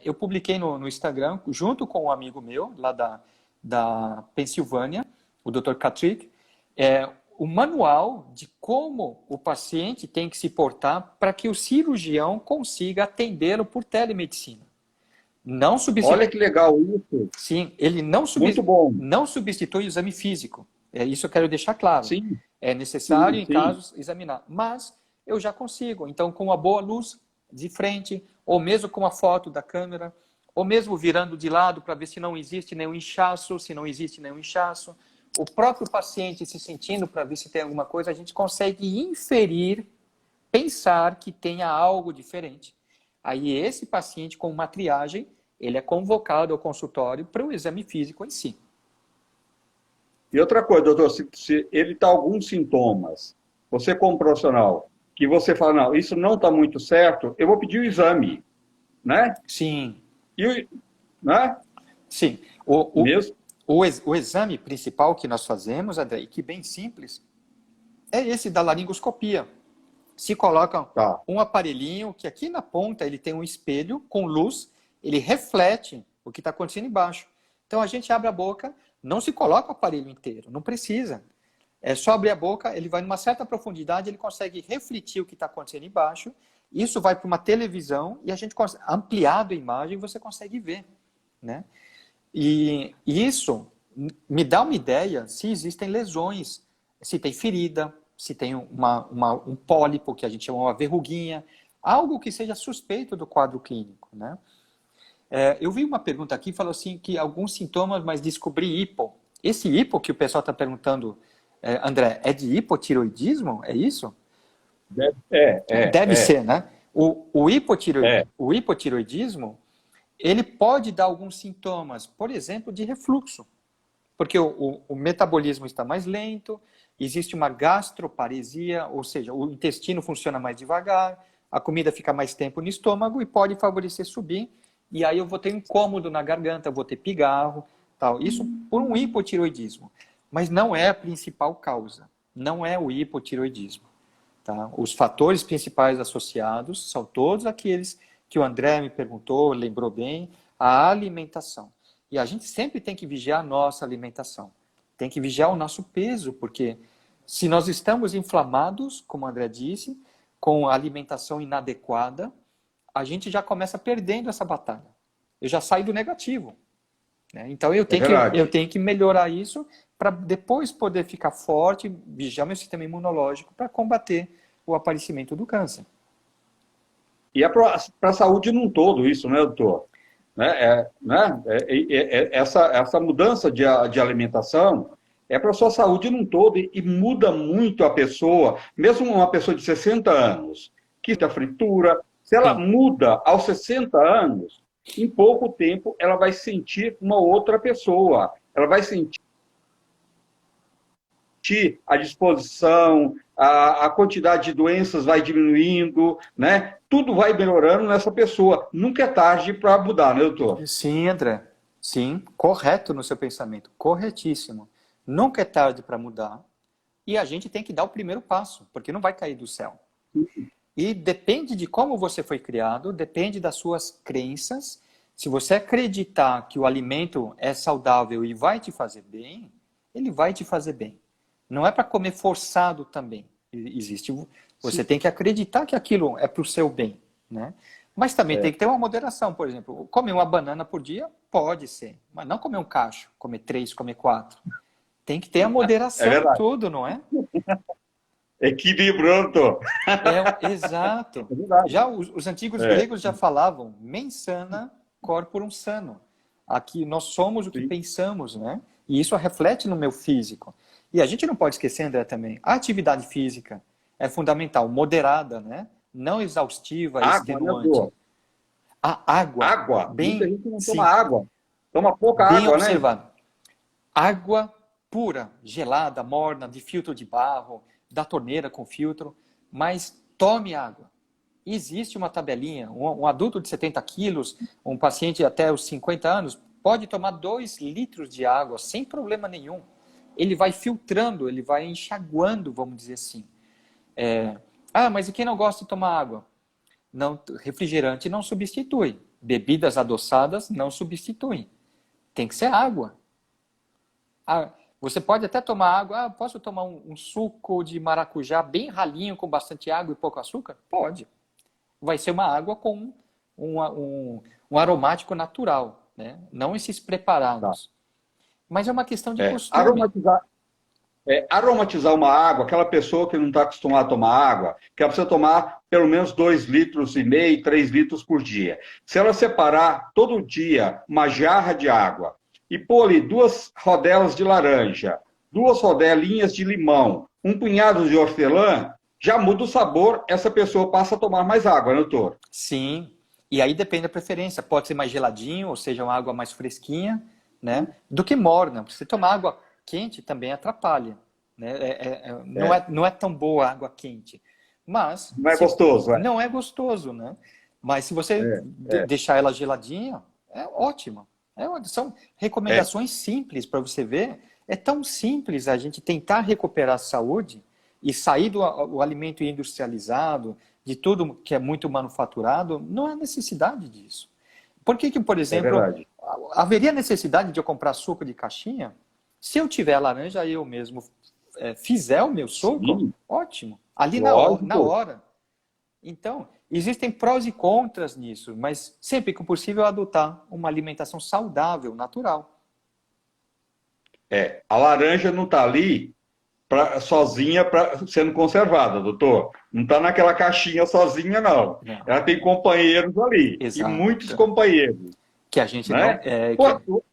eu publiquei no Instagram, junto com um amigo meu, lá da Pensilvânia, o Dr. Catrick, o manual de como o paciente tem que se portar para que o cirurgião consiga atendê-lo por telemedicina. Não substitui... Olha que legal isso. Sim, ele não substitui o exame físico. Isso eu quero deixar claro. Sim. É necessário, em casos, examinar. Mas eu já consigo. Então, com uma boa luz de frente, ou mesmo com uma foto da câmera, ou mesmo virando de lado para ver se não existe nenhum inchaço, o próprio paciente se sentindo para ver se tem alguma coisa, a gente consegue inferir, pensar que tenha algo diferente. Aí esse paciente com uma triagem, ele é convocado ao consultório para o exame físico em si. E outra coisa, doutor, se ele está alguns sintomas, você como profissional, que você fala, não, isso não está muito certo, eu vou pedir o exame, né? Sim. Né? Sim. O exame principal que nós fazemos, André, e que é bem simples, é esse da laringoscopia. Se coloca um aparelhinho que aqui na ponta ele tem um espelho com luz, ele reflete o que está acontecendo embaixo. Então a gente abre a boca, não se coloca o aparelho inteiro, não precisa. É só abrir a boca, ele vai numa certa profundidade, ele consegue refletir o que está acontecendo embaixo. Isso vai para uma televisão e a gente consegue, ampliado a imagem, você consegue ver, né? E isso me dá uma ideia se existem lesões, se tem ferida, se tem um pólipo, que a gente chama uma verruguinha, algo que seja suspeito do quadro clínico, né? Eu vi uma pergunta aqui, falou assim, que alguns sintomas, mas descobri hipo. Esse hipo que o pessoal está perguntando, André, é de hipotiroidismo? É isso? Deve ser, né? O hipotiroidismo, ele pode dar alguns sintomas, por exemplo, de refluxo, porque o metabolismo está mais lento, existe uma gastroparesia, ou seja, o intestino funciona mais devagar, a comida fica mais tempo no estômago e pode favorecer subir, e aí eu vou ter um incômodo na garganta, vou ter pigarro, tal. Isso por um hipotiroidismo. Mas não é a principal causa, não é o hipotiroidismo. Tá? Os fatores principais associados são todos aqueles que o André me perguntou, lembrou bem, a alimentação. E a gente sempre tem que vigiar a nossa alimentação. Tem que vigiar o nosso peso, porque se nós estamos inflamados, como o André disse, com a alimentação inadequada, a gente já começa perdendo essa batalha. Eu já saio do negativo. Né? Então eu tenho que melhorar isso para depois poder ficar forte, vigiar meu sistema imunológico para combater o aparecimento do câncer. E é para a saúde num todo isso, né, doutor? Essa mudança de alimentação é para a sua saúde num todo e muda muito a pessoa, mesmo uma pessoa de 60 anos, que está fritura, se ela muda aos 60 anos, em pouco tempo ela vai sentir uma outra pessoa, ela vai sentir a disposição, a quantidade de doenças vai diminuindo, né? Tudo vai melhorando nessa pessoa. Nunca é tarde para mudar, né, doutor? Sim, André. Sim, correto no seu pensamento. Corretíssimo. Nunca é tarde para mudar. E a gente tem que dar o primeiro passo, porque não vai cair do céu. E depende de como você foi criado, depende das suas crenças. Se você acreditar que o alimento é saudável e vai te fazer bem, ele vai te fazer bem. Não é para comer forçado também. Você tem que acreditar que aquilo é para o seu bem, né? Mas também É. tem que ter uma moderação, por exemplo. Comer uma banana por dia pode ser, mas não comer um cacho, comer 3, comer 4. Tem que ter a É moderação em verdade. tudo, não é? Equilíbrio, né, doutor? Exato. É verdade. Já os antigos É, gregos já falavam mens sana corporum sano. Aqui nós somos o que sim. pensamos, né? E isso reflete no meu físico. E a gente não pode esquecer, André, também, a atividade física é fundamental, moderada, né? Não exaustiva, Água, né, extenuante. doutor? A água, Água. Muita bem, gente não toma sim, água. Toma pouca bem água, né? observado. Água pura, gelada, morna, de filtro de barro, da torneira com filtro, mas tome água. Existe uma tabelinha, um adulto de 70 quilos, um paciente até os 50 anos, pode tomar 2 litros de água sem problema nenhum. Ele vai filtrando, ele vai enxaguando, vamos dizer assim. Mas e quem não gosta de tomar água? Não, refrigerante não substitui. Bebidas adoçadas não substituem. Tem que ser água. Você pode até tomar água. Posso tomar um suco de maracujá bem ralinho com bastante água e pouco açúcar? Pode. Vai ser uma água com um aromático natural, né? Não esses Tá. preparados. Mas é uma questão de É, costume. aromatizar uma água, aquela pessoa que não está acostumada a tomar água, que ela precisa tomar pelo menos 2,5 litros, 3 litros por dia. Se ela separar todo dia uma jarra de água e pôr ali 2 rodelas de laranja, 2 rodelinhas de limão, um punhado de hortelã, já muda o sabor, essa pessoa passa a tomar mais água, né, doutor? Sim. E aí depende da preferência. Pode ser mais geladinho, ou seja, uma água mais fresquinha, né? Do que morna. Você tomar água quente também atrapalha, né? É, Não é tão boa a água quente. Mas não é gostoso, é. não é gostoso, né? Mas se você É, deixar ela geladinha, é ótimo. São é, recomendações simples para você ver. É tão simples a gente tentar recuperar a saúde e sair do alimento industrializado, de tudo que é muito manufaturado, não há necessidade disso. Por que, por é exemplo, verdade. haveria necessidade de eu comprar suco de caixinha? Se eu tiver laranja, eu mesmo fizer o meu suco, Sim, ótimo. Ali na lógico. hora. Então, existem prós e contras nisso, mas sempre que possível adotar uma alimentação saudável, natural. A laranja não está ali sozinha sendo conservada, doutor. Não está naquela caixinha sozinha, não. Não, Ela tem companheiros ali, e muitos exato. companheiros, Que a gente não. né? Pô,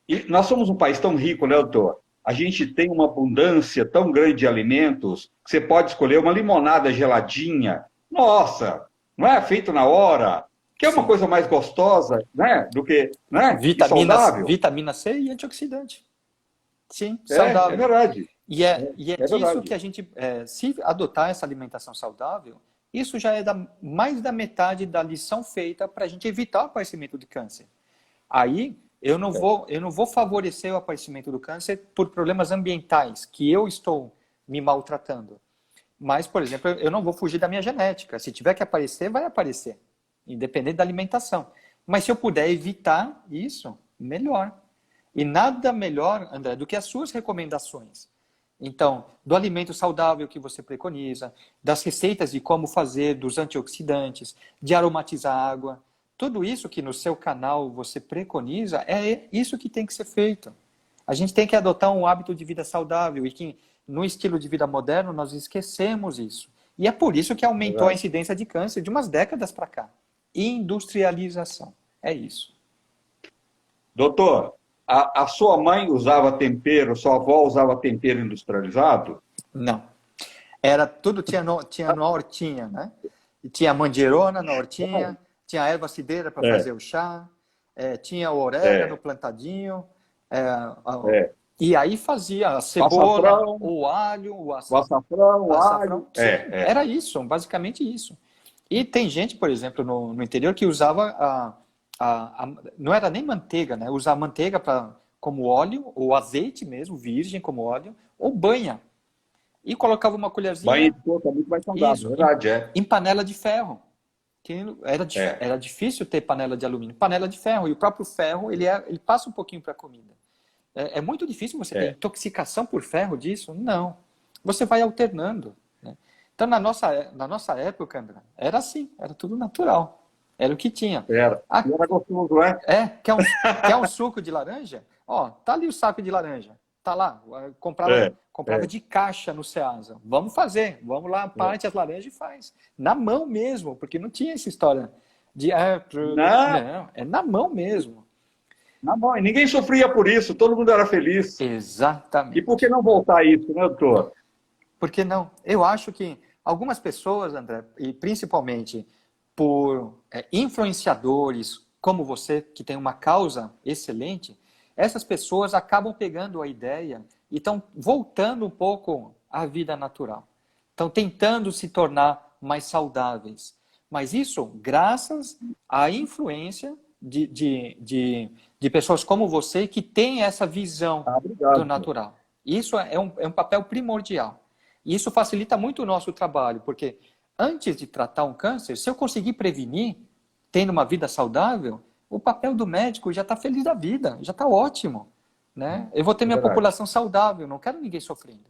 e nós somos um país tão rico, né, doutor? A gente tem uma abundância tão grande de alimentos que você pode escolher uma limonada geladinha. Nossa, não é feito na hora, que é uma Sim. coisa mais gostosa, né, do que, né, e saudável. Vitamina C e antioxidante. Sim, É saudável. verdade, E é é disso que verdade. a gente, se adotar essa alimentação saudável, isso já é mais da metade da lição feita para a gente evitar o aparecimento de câncer. Aí eu não vou favorecer o aparecimento do câncer por problemas ambientais que eu estou me maltratando. Mas, por exemplo, eu não vou fugir da minha genética. Se tiver que aparecer, vai aparecer, independente da alimentação. Mas se eu puder evitar isso, melhor. E nada melhor, André, do que as suas recomendações. Então, do alimento saudável que você preconiza, das receitas de como fazer, dos antioxidantes, de aromatizar a água, tudo isso que no seu canal você preconiza, é isso que tem que ser feito. A gente tem que adotar um hábito de vida saudável e que no estilo de vida moderno nós esquecemos isso. E é por isso que É aumentou a verdade. incidência de câncer de umas décadas para cá. Industrialização. É isso. Doutor, a sua mãe usava tempero, sua avó usava tempero industrializado? Não. Era tudo tinha na hortinha, né? E tinha manjerona na hortinha, tinha erva cidreira para É, fazer o chá, tinha o orégano é, plantadinho, é. e aí fazia a O cebola, açafrão, o alho, o açafrão, o açafrão. alho. Sim, era isso, basicamente isso. E tem gente, por exemplo, no interior que usava não era nem manteiga, né? Usar manteiga como óleo, ou azeite mesmo, virgem como óleo, ou banha. E colocava uma Banho colherzinha, de coco é muito mais saudável, isso, verdade, é. em panela de ferro. Que É, era difícil ter panela de alumínio. Panela de ferro, e o próprio ferro, ele passa um pouquinho para a comida. É muito difícil você ter é. intoxicação por ferro disso? Não. Você vai alternando, né? Então, na nossa época, André, era assim, era tudo natural. Era o que tinha. Era. Ah, E era gostoso, né? quer um suco de laranja? Ó, tá ali o saco de laranja. Tá lá. É, Comprava é, de caixa no Ceasa. Vamos fazer. Vamos lá, é. parte as laranjas e faz. Na mão mesmo, porque não tinha essa história de... Na, não, é na mão mesmo. na mão. E ninguém sofria por isso, todo mundo era feliz. E por que Exatamente. não voltar a isso, né, doutor? Por que não? Eu acho que algumas pessoas, André, e principalmente por influenciadores como você, que tem uma causa excelente, essas pessoas acabam pegando a ideia e estão voltando um pouco à vida natural. Estão tentando se tornar mais saudáveis. Mas isso graças à influência de pessoas como você que têm essa visão Ah, do obrigado. natural. Isso é um papel primordial. E isso facilita muito o nosso trabalho, porque antes de tratar um câncer, se eu conseguir prevenir, tendo uma vida saudável, o papel do médico já está feliz da vida, já está ótimo. Né? Eu vou ter É minha verdade. população saudável, não quero ninguém sofrendo.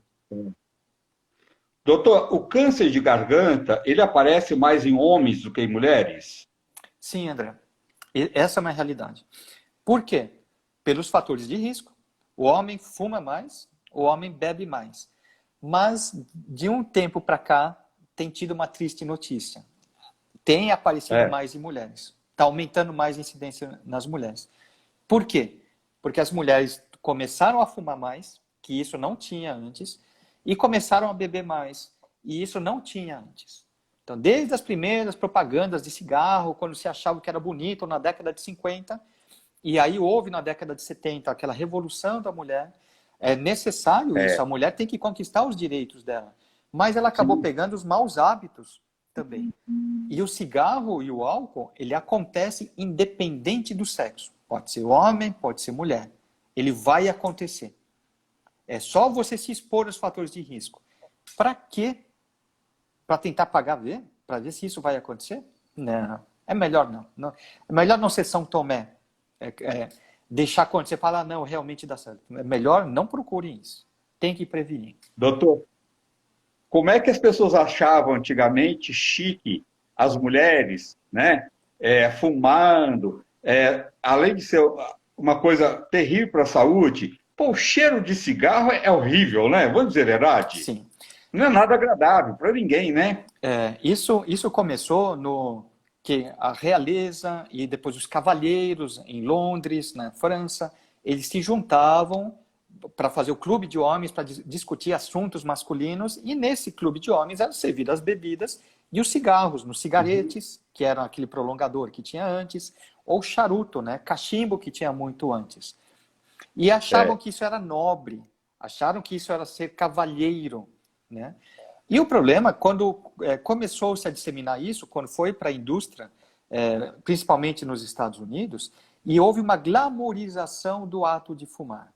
Doutor, o câncer de garganta, ele aparece mais em homens do que em mulheres? Sim, André, essa é uma realidade. Por quê? Pelos fatores de risco. O homem fuma mais, o homem bebe mais. Mas, de um tempo para cá, tem tido uma triste notícia. Tem aparecido É. mais em mulheres. Está aumentando mais a incidência nas mulheres. Por quê? Porque as mulheres começaram a fumar mais, que isso não tinha antes, e começaram a beber mais, e isso não tinha antes. Então, desde as primeiras propagandas de cigarro, quando se achava que era bonito, na década de 50, e aí houve na década de 70 aquela revolução da mulher, é necessário isso, É. a mulher tem que conquistar os direitos dela. Mas ela acabou Sim. pegando os maus hábitos também. E o cigarro e o álcool, ele acontece independente do sexo. Pode ser homem, pode ser mulher. Ele vai acontecer. É só você se expor aos fatores de risco. Para quê? Para tentar pagar ver? Para ver se isso vai acontecer? Não. É melhor não. É melhor não ser São Tomé. Deixar acontecer, falar, não, realmente dá certo. É melhor não procurem isso. Tem que prevenir. Doutor, como é que as pessoas achavam antigamente chique as mulheres, né? Fumando, além de ser uma coisa terrível para a saúde, pô, o cheiro de cigarro é horrível, né? Vamos dizer a verdade. Sim. Não é nada agradável para ninguém, né? Isso começou no que a realeza e depois os cavalheiros em Londres, na França, eles se juntavam para fazer o clube de homens para discutir assuntos masculinos e nesse clube de homens eram servidas as bebidas e os cigarros, nos cigaretes, que era aquele prolongador que tinha antes, ou charuto, né, cachimbo que tinha muito antes. E achavam É. que isso era nobre, acharam que isso era ser cavalheiro, né? E o problema, quando começou-se a disseminar isso, quando foi para a indústria, principalmente nos Estados Unidos, e houve uma glamorização do ato de fumar.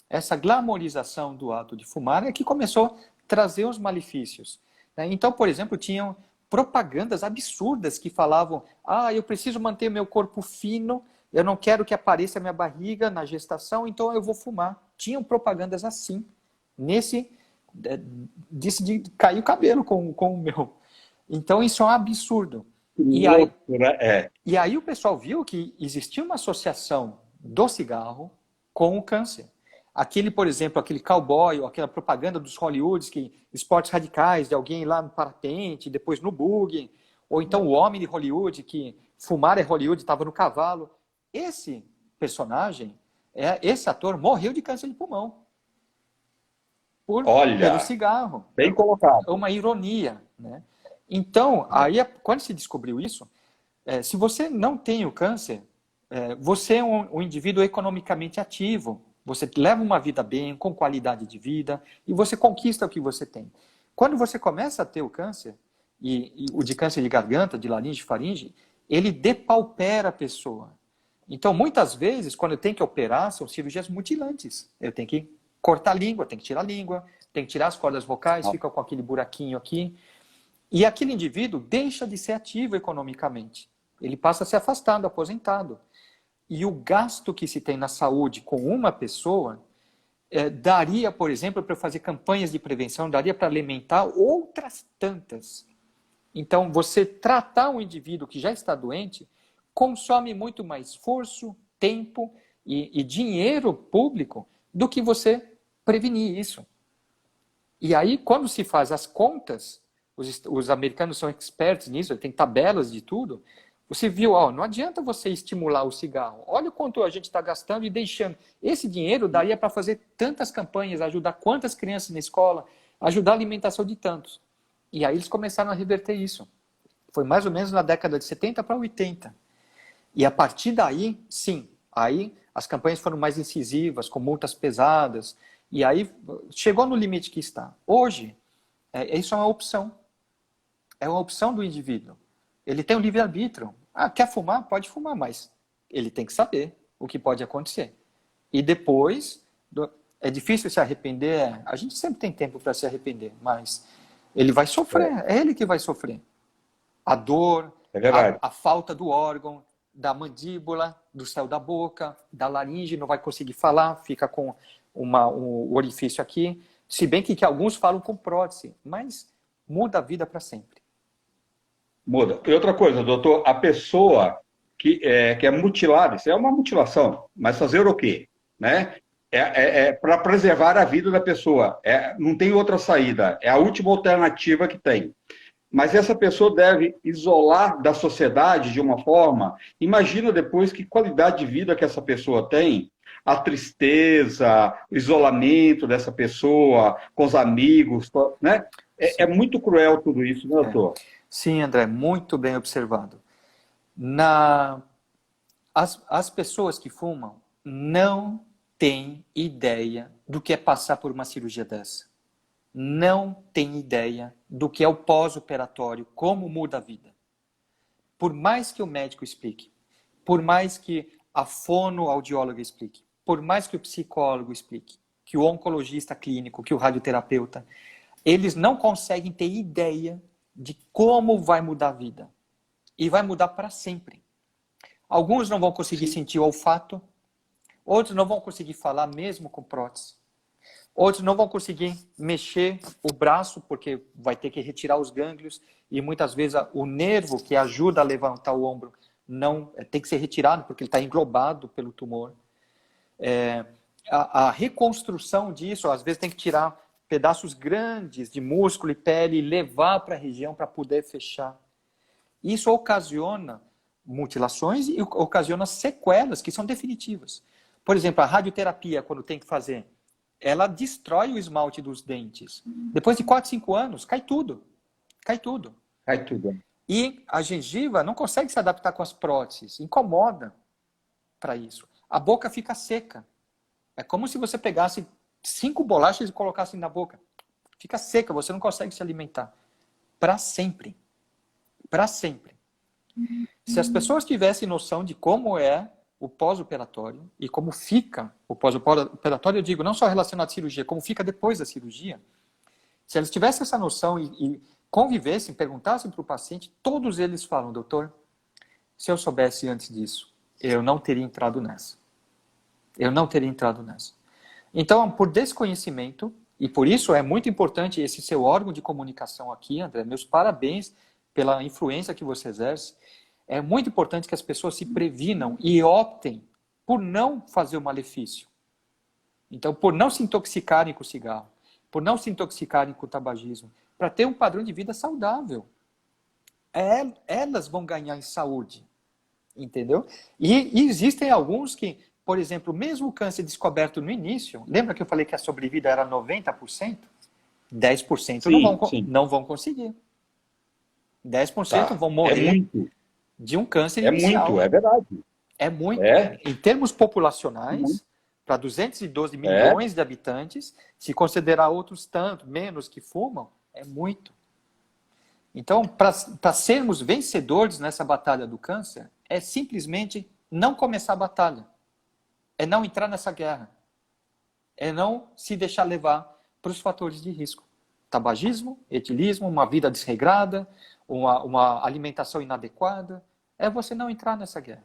Essa glamorização do ato de fumar é que começou a trazer os malefícios. Né? Então, por exemplo, tinham propagandas absurdas que falavam: eu preciso manter meu corpo fino, eu não quero que apareça a minha barriga na gestação, então eu vou fumar. Tinham propagandas assim, disse de cair o cabelo com o meu. Então isso é um absurdo. E aí, Loucura, e aí o pessoal viu que existia uma associação do cigarro com o câncer. Aquele, por exemplo, aquele cowboy, ou aquela propaganda dos Hollywoods, que esportes radicais, de alguém lá no parapente, depois no buggy, ou então o homem de Hollywood, que fumar é Hollywood, estava no cavalo. Esse personagem, esse ator, morreu de câncer de pulmão. Pelo Olha, cigarro. bem colocado. É uma ironia. Né? Então, aí, quando se descobriu isso, se você não tem o câncer, você é um indivíduo economicamente ativo, você leva uma vida bem, com qualidade de vida, e você conquista o que você tem. Quando você começa a ter o câncer, e o de câncer de garganta, de laringe, faringe, ele depaupera a pessoa. Então, muitas vezes, quando eu tenho que operar, são cirurgias mutilantes. Eu tenho que cortar a língua, tenho que tirar a língua, tenho que tirar as cordas vocais, fica com aquele buraquinho aqui. E aquele indivíduo deixa de ser ativo economicamente. Ele passa a ser afastado, aposentado. E o gasto que se tem na saúde com uma pessoa Daria, por exemplo, para fazer campanhas de prevenção, daria para alimentar outras tantas. Então, você tratar um indivíduo que já está doente consome muito mais esforço, tempo e dinheiro público do que você prevenir isso. E aí, quando se faz as contas, os americanos são expertos nisso, tem tabelas de tudo, você viu, não adianta você estimular o cigarro. Olha o quanto a gente está gastando e deixando. Esse dinheiro daria para fazer tantas campanhas, ajudar quantas crianças na escola, ajudar a alimentação de tantos. E aí eles começaram a reverter isso. Foi mais ou menos na década de 70 para 80. E a partir daí, sim, aí as campanhas foram mais incisivas, com multas pesadas, e aí chegou no limite que está. Hoje, isso é uma opção. É uma opção do indivíduo. Ele tem um livre-arbítrio. Quer fumar? Pode fumar, mas ele tem que saber o que pode acontecer. E depois, é difícil se arrepender. A gente sempre tem tempo para se arrepender, mas ele vai sofrer. É ele que vai sofrer. A dor, a falta do órgão, da mandíbula, do céu da boca, da laringe, não vai conseguir falar, fica com um orifício aqui. Se bem que alguns falam com prótese, mas muda a vida para sempre. Muda. E outra coisa, doutor, a pessoa que é mutilada, isso é uma mutilação, mas fazer o quê? Né? Para preservar a vida da pessoa. Não tem outra saída. É a última alternativa que tem. Mas essa pessoa deve isolar da sociedade de uma forma. Imagina depois que qualidade de vida que essa pessoa tem, a tristeza, o isolamento dessa pessoa com os amigos, né? É muito cruel tudo isso, né, doutor? Sim, André, muito bem observado. As pessoas que fumam não têm ideia do que é passar por uma cirurgia dessa. Não têm ideia do que é o pós-operatório, como muda a vida. Por mais que o médico explique, por mais que a fonoaudióloga explique, por mais que o psicólogo explique, que o oncologista clínico, que o radioterapeuta, eles não conseguem ter ideia de como vai mudar a vida. E vai mudar para sempre. Alguns não vão conseguir sentir o olfato, outros não vão conseguir falar mesmo com prótese. Outros não vão conseguir mexer o braço, porque vai ter que retirar os gânglios, e muitas vezes o nervo que ajuda a levantar o ombro tem que ser retirado, porque ele está englobado pelo tumor. A reconstrução disso, às vezes tem que tirar pedaços grandes de músculo e pele e levar para a região para poder fechar. Isso ocasiona mutilações e ocasiona sequelas que são definitivas. Por exemplo, a radioterapia, quando tem que fazer, ela destrói o esmalte dos dentes. Depois de 4, 5 anos, cai tudo. Cai tudo. Cai tudo. E a gengiva não consegue se adaptar com as próteses. Incomoda para isso. A boca fica seca. É como se você pegasse 5 bolachas e colocasse na boca. Fica seca, você não consegue se alimentar. Para sempre. Para sempre. Se as pessoas tivessem noção de como é o pós-operatório e como fica o pós-operatório, eu digo, não só relacionado à cirurgia, como fica depois da cirurgia, se eles tivessem essa noção e convivessem, perguntassem para o paciente, todos eles falam, doutor, se eu soubesse antes disso, eu não teria entrado nessa. Eu não teria entrado nessa. Então, por desconhecimento, e por isso é muito importante esse seu órgão de comunicação aqui, André, meus parabéns pela influência que você exerce. É muito importante que as pessoas se previnam e optem por não fazer o malefício. Então, por não se intoxicarem com o cigarro, por não se intoxicarem com o tabagismo, para ter um padrão de vida saudável. Elas vão ganhar em saúde, entendeu? E existem alguns que, por exemplo, mesmo o câncer descoberto no início, lembra que eu falei que a sobrevida era 90%? 10% não vão conseguir. 10% vão morrer de um câncer inicial. É muito, é verdade. É muito. Em termos populacionais, para 212 milhões de habitantes, se considerar outros tanto, menos que fumam, é muito. Então, para sermos vencedores nessa batalha do câncer, é simplesmente não começar a batalha. É não entrar nessa guerra. É não se deixar levar para os fatores de risco. Tabagismo, etilismo, uma vida desregrada, uma alimentação inadequada. É você não entrar nessa guerra.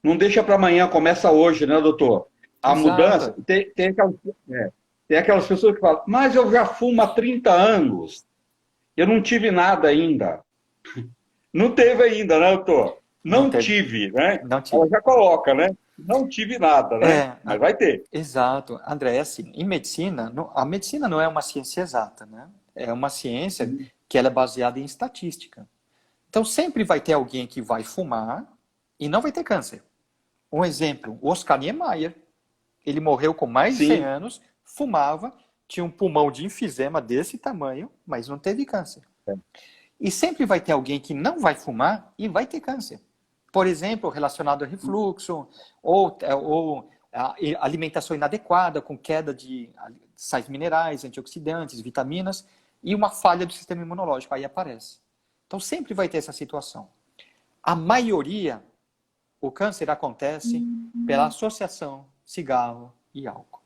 Não deixa para amanhã, começa hoje, né, doutor? a mudança, Exato. tem aquelas pessoas que falam, mas eu já fumo há 30 anos, eu não tive nada ainda. Não teve ainda, né, doutor? Não Não teve, tive, né? não Ela tive. já coloca, né? Não tive nada, né? É, Mas vai ter. exato. André, é assim, em medicina, a medicina não é uma ciência exata, né? É uma ciência que ela é baseada em estatística. Então, sempre vai ter alguém que vai fumar e não vai ter câncer. Um exemplo, o Oscar Niemeyer. Ele morreu com mais de 100 Sim, anos, fumava, tinha um pulmão de enfisema desse tamanho, mas não teve câncer. E sempre vai ter alguém que não vai fumar e vai ter câncer. Por exemplo, relacionado a refluxo, ou a alimentação inadequada, com queda de sais minerais, antioxidantes, vitaminas, e uma falha do sistema imunológico, aí aparece. Então sempre vai ter essa situação. A maioria, o câncer acontece pela associação cigarro e álcool.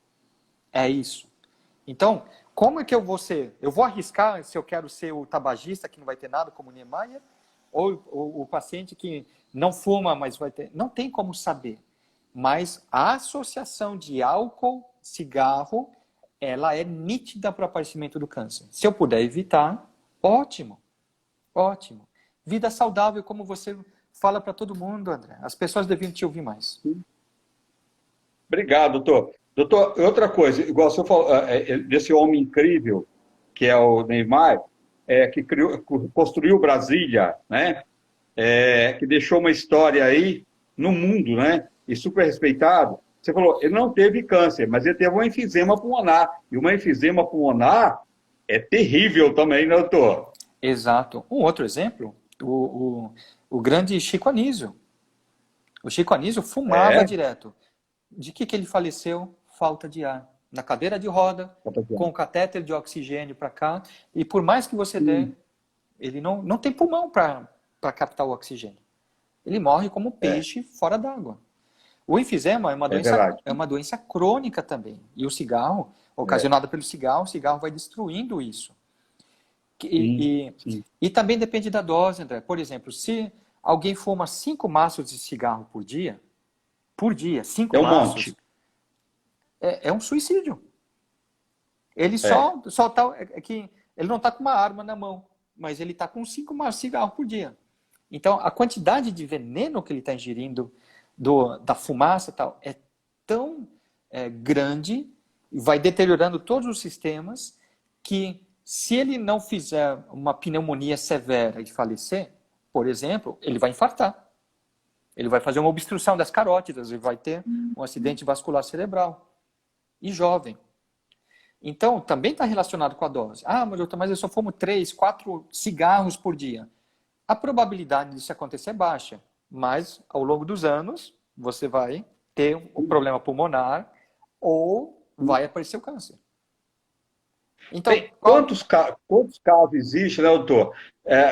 É isso. Então, como é que eu vou ser? Eu vou arriscar se eu quero ser o tabagista que não vai ter nada, como o Niemeyer, ou o paciente que não fuma, mas vai ter. Não tem como saber. Mas a associação de álcool, cigarro, ela é nítida para o aparecimento do câncer. Se eu puder evitar, ótimo. Ótimo. Vida saudável, como você fala para todo mundo, André. As pessoas deviam te ouvir mais. obrigado, doutor. Doutor, outra coisa, igual você falou, desse homem incrível, que é o Neymar, que construiu Brasília, né? Que deixou uma história aí no mundo, né? E super respeitado. Você falou, ele não teve câncer, mas ele teve uma enfisema pulmonar. E uma enfisema pulmonar é terrível também, né, doutor? Exato. Um outro exemplo, o grande Chico Anísio. O Chico Anísio fumava É, direto. De que ele faleceu? Falta de ar. Na cadeira de roda, com catéter de oxigênio para cá, e por mais que você dê, ele não tem pulmão para captar o oxigênio. Ele morre como é, peixe fora d'água. O enfisema é verdade. é uma doença crônica também. E o cigarro, É, ocasionado pelo cigarro, o cigarro vai destruindo isso. sim, E, sim. e também depende da dose, André. Por exemplo, se alguém fuma 5 maços de cigarro por dia, 5 É um maços, monte. é um suicídio. Ele É, só tá, é que ele não está com uma arma na mão, mas ele está com 5 maços de cigarro por dia. Então, a quantidade de veneno que ele está ingerindo da fumaça e tal é tão grande, vai deteriorando todos os sistemas, que se ele não fizer uma pneumonia severa e falecer, por exemplo, ele vai infartar. Ele vai fazer uma obstrução das carótidas, ele vai ter um acidente vascular cerebral. E jovem. Então, também está relacionado com a dose. Ah, mas eu só fumo 3, 4 cigarros por dia. A probabilidade disso acontecer é baixa, mas ao longo dos anos você vai ter um problema pulmonar ou vai aparecer o câncer. Então, quantos casos existem, né, doutor?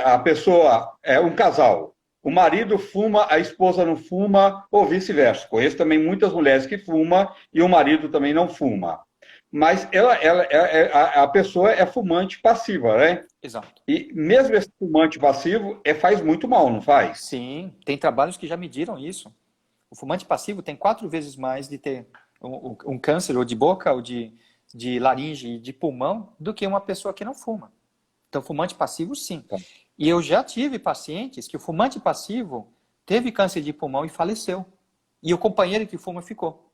A pessoa é um casal, o marido fuma, a esposa não fuma, ou vice-versa. Conheço também muitas mulheres que fumam e o marido também não fuma. Mas a pessoa é fumante passiva, né? exato. E mesmo esse fumante passivo faz muito mal, não faz? Sim, tem trabalhos que já mediram isso. O fumante passivo tem 4 vezes mais de ter um câncer ou de boca ou de laringe e de pulmão do que uma pessoa que não fuma. Então, fumante passivo, sim. Tá. E eu já tive pacientes que o fumante passivo teve câncer de pulmão e faleceu. E o companheiro que fuma ficou.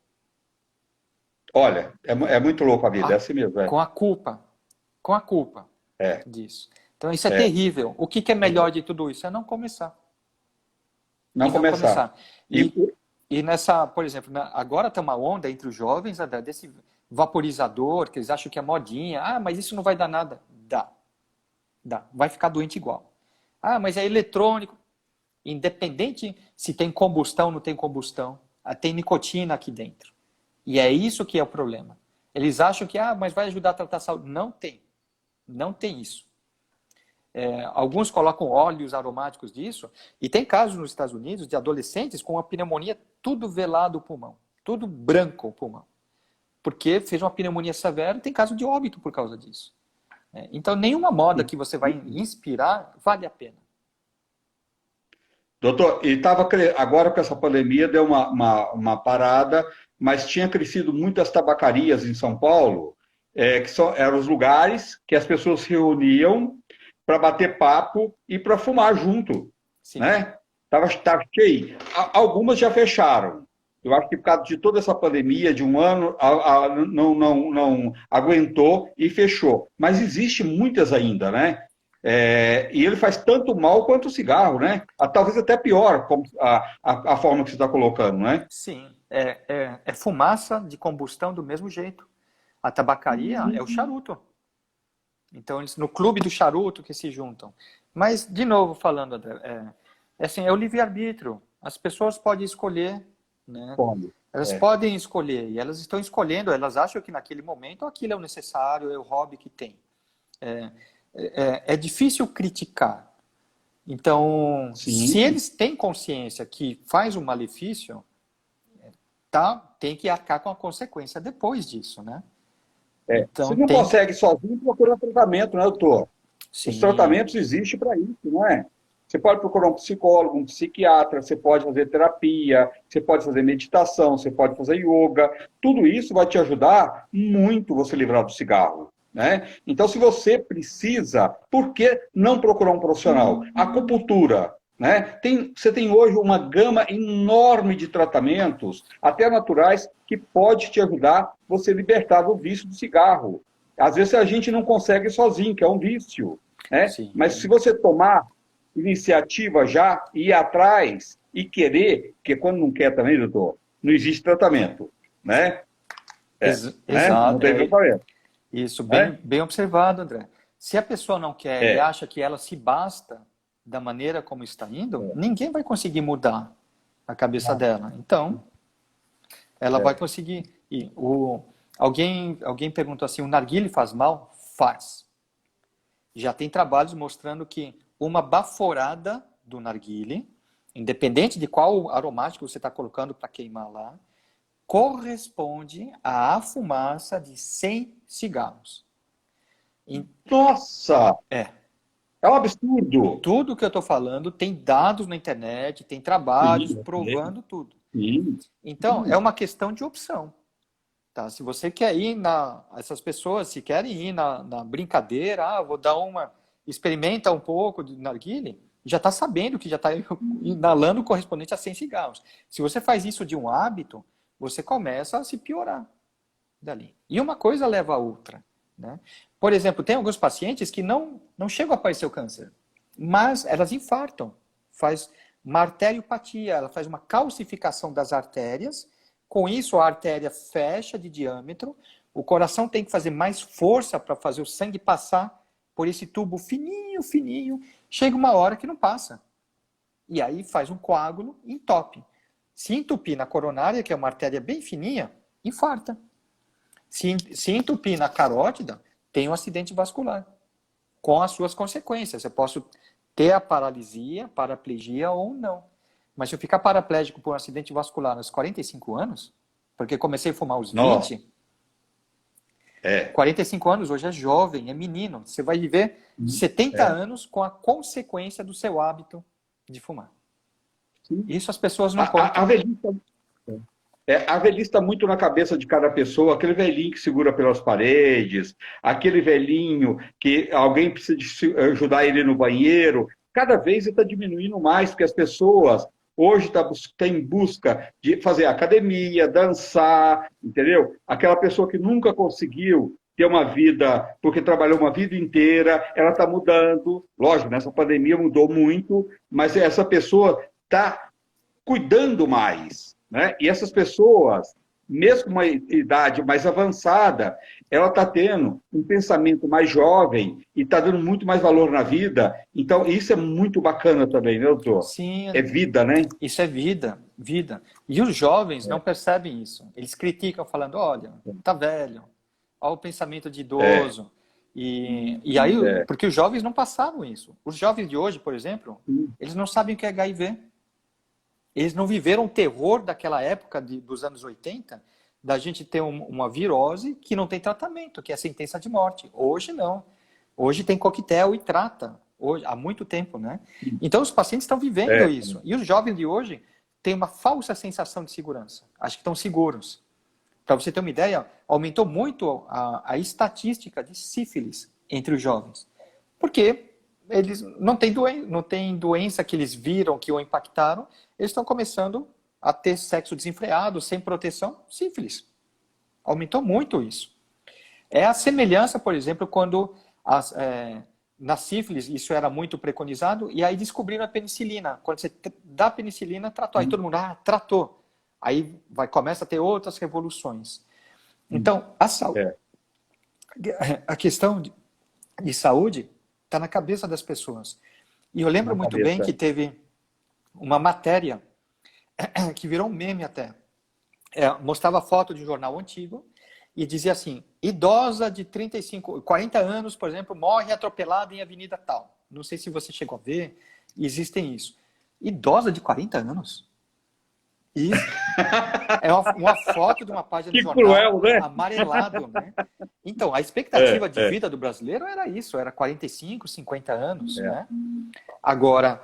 Olha, é muito louco a vida, é assim mesmo. Com a culpa. Com a culpa É, disso. Então, isso é é. terrível. O que é melhor de tudo isso? É não começar. Não E não começar. começar. E, E nessa, por exemplo, agora tem uma onda entre os jovens, André, desse vaporizador, que eles acham que é modinha. Ah, mas isso não vai dar nada. Dá. Dá. Vai ficar doente igual. Ah, mas é eletrônico. Independente se tem combustão ou não tem combustão, tem nicotina aqui dentro. E é isso que é o problema. Eles acham que, mas vai ajudar a tratar a saúde. Não tem. Não tem isso. Alguns colocam óleos aromáticos disso, e tem casos nos Estados Unidos de adolescentes com uma pneumonia tudo velado o pulmão, tudo branco o pulmão, porque fez uma pneumonia severa e tem caso de óbito por causa disso. Então, nenhuma moda que você vai inspirar vale a pena. doutor, agora com essa pandemia deu uma parada, mas tinha crescido muitas tabacarias em São Paulo, eram os lugares que as pessoas se reuniam para bater papo e para fumar junto, Sim. né? Tava cheio. Algumas já fecharam. Eu acho que por causa de toda essa pandemia de um ano, não aguentou e fechou. Mas existe muitas ainda, né? E ele faz tanto mal quanto o cigarro, né? Talvez até pior, como a forma que você está colocando, né? Sim, é fumaça de combustão do mesmo jeito. A tabacaria é o charuto. Então, eles no clube do charuto que se juntam. Mas, de novo falando, André, assim, é o livre-arbítrio. As pessoas podem escolher, né? Como? Elas podem escolher, e elas estão escolhendo, elas acham que naquele momento aquilo é o necessário, é o hobby que tem. É difícil criticar. Então, Sim. se eles têm consciência que faz um malefício, tem que arcar com a consequência depois disso, né? Então, Você não consegue sozinho procurar tratamento, né, doutor? Os Sim. tratamentos existem para isso, não é? Você pode procurar um psicólogo, um psiquiatra, você pode fazer terapia, você pode fazer meditação, você pode fazer yoga. Tudo isso vai te ajudar muito você livrar do cigarro, né? Então, se você precisa, por que não procurar um profissional? Acupuntura, né? Você tem hoje uma gama enorme de tratamentos, até naturais, que pode te ajudar você libertar do vício do cigarro. Às vezes a gente não consegue sozinho, que é um vício, né? Sim. Mas se você tomar iniciativa já, ir atrás e querer, porque quando não quer também, doutor, não existe tratamento, né? Exato. Não tem tratamento. Isso, bem observado, André. Se a pessoa não quer e acha que ela se basta da maneira como está indo, ninguém vai conseguir mudar a cabeça dela. Então, ela vai conseguir. Alguém perguntou assim, o narguilé faz mal? Faz. Já tem trabalhos mostrando que uma baforada do narguilé, independente de qual aromático você está colocando para queimar lá, corresponde à fumaça de 100 cigarros. Nossa! É um absurdo! Tudo que eu estou falando tem dados na internet, tem trabalhos provando tudo. Sim. Então, é uma questão de opção. Tá? Se você quer ir essas pessoas, se querem ir na brincadeira, vou dar experimenta um pouco de narguilé, já está sabendo que já está inalando correspondente a 100 cigarros. Se você faz isso de um hábito, você começa a se piorar dali. E uma coisa leva a outra, né? Por exemplo, tem alguns pacientes que não chegam a aparecer o câncer, mas elas infartam, faz uma arteriopatia, ela faz uma calcificação das artérias, com isso a artéria fecha de diâmetro, o coração tem que fazer mais força para fazer o sangue passar por esse tubo fininho, fininho, chega uma hora que não passa. E aí faz um coágulo e entope. Se entupir na coronária, que é uma artéria bem fininha, infarta. Se entupir na carótida, tem um acidente vascular, com as suas consequências. Eu posso ter a paralisia, paraplegia ou não. Mas se eu ficar paraplégico por um acidente vascular aos 45 anos, porque comecei a fumar aos 20, 45 anos hoje é jovem, é menino. Você vai viver 70 anos com a consequência do seu hábito de fumar. Isso as pessoas não contam. A velhice está muito na cabeça de cada pessoa, aquele velhinho que segura pelas paredes, aquele velhinho que alguém precisa ajudar ele no banheiro. Cada vez está diminuindo mais, porque as pessoas hoje estão em busca de fazer academia, dançar, entendeu? Aquela pessoa que nunca conseguiu ter uma vida, porque trabalhou uma vida inteira, ela está mudando. Lógico, nessa pandemia mudou muito, mas essa pessoa está cuidando mais, né? E essas pessoas, mesmo com uma idade mais avançada, ela está tendo um pensamento mais jovem e está dando muito mais valor na vida. Então, isso é muito bacana também, né, doutor? Sim, é vida, né? Isso é vida. E os jovens não percebem isso. Eles criticam falando, olha, tá velho, olha o pensamento de idoso. E aí, porque os jovens não passaram isso. Os jovens de hoje, por exemplo, eles não sabem o que é HIV. Eles não viveram o terror daquela época dos anos 80, da gente ter uma virose que não tem tratamento, que é a sentença de morte. Hoje não. Hoje tem coquetel e trata. Hoje, há muito tempo, né? Então os pacientes estão vivendo isso. E os jovens de hoje têm uma falsa sensação de segurança. Acho que estão seguros. Para você ter uma ideia, aumentou muito a estatística de sífilis entre os jovens. Porque eles não têm doença que eles viram, que o impactaram, eles estão começando a ter sexo desenfreado, sem proteção, sífilis. Aumentou muito isso. É a semelhança, por exemplo, quando na sífilis isso era muito preconizado, e aí descobriram a penicilina. Quando você dá penicilina, tratou. Aí todo mundo, tratou. Aí começa a ter outras revoluções. Então, a questão de saúde está na cabeça das pessoas. E eu lembro muito bem que teve uma matéria que virou um meme até. Mostrava foto de um jornal antigo e dizia assim, idosa de 40 anos, por exemplo, morre atropelada em avenida tal. Não sei se você chegou a ver, existem isso. Idosa de 40 anos? Isso é uma foto de uma página do jornal cruel, né? amarelado, né? Então, a expectativa de vida do brasileiro era isso, era 45, 50 anos, né? Agora,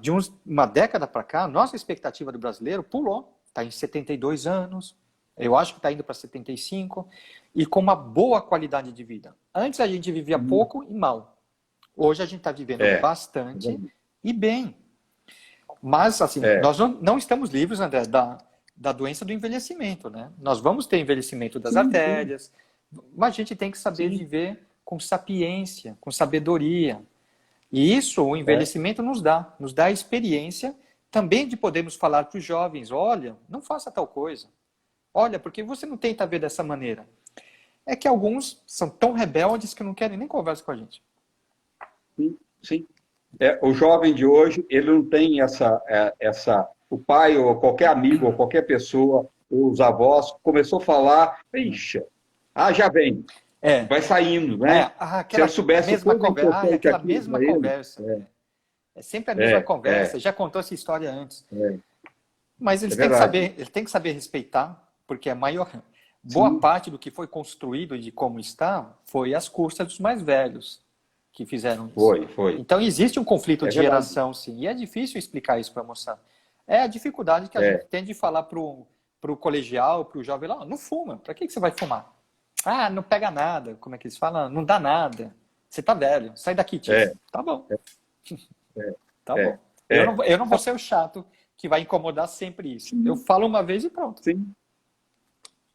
de uma década para cá, nossa expectativa do brasileiro pulou, está em 72 anos, eu acho que está indo para 75, e com uma boa qualidade de vida. Antes a gente vivia pouco e mal. Hoje a gente está vivendo bastante e bem. Mas, assim, nós não estamos livres, André, da doença do envelhecimento, né? Nós vamos ter envelhecimento das artérias, mas a gente tem que saber viver com sapiência, com sabedoria. E isso, o envelhecimento nos dá a experiência também de podermos falar para os jovens, olha, não faça tal coisa. Olha, porque você não tenta ver dessa maneira. É que alguns são tão rebeldes que não querem nem conversa com a gente. Sim. O jovem de hoje, ele não tem o pai ou qualquer amigo ou qualquer pessoa, os avós, começou a falar, ixi, já vem, vai saindo, né? Se eu soubesse mesma conversa, aquela mesma conversa. É sempre a mesma conversa, já contou essa história antes. Mas eles têm que saber respeitar, porque boa parte do que foi construído e de como está foi às custas dos mais velhos que fizeram isso. Foi. Então existe um conflito de geração, sim. E é difícil explicar isso para a moçada. É a dificuldade que a gente tem de falar para o colegial, para o jovem lá, não fuma. Para que você vai fumar? Não pega nada. Como é que eles falam? Não dá nada. Você tá velho. Sai daqui, tio. Tá bom. Tá bom. Eu não vou ser o chato que vai incomodar sempre isso. Eu falo uma vez e pronto. Sim.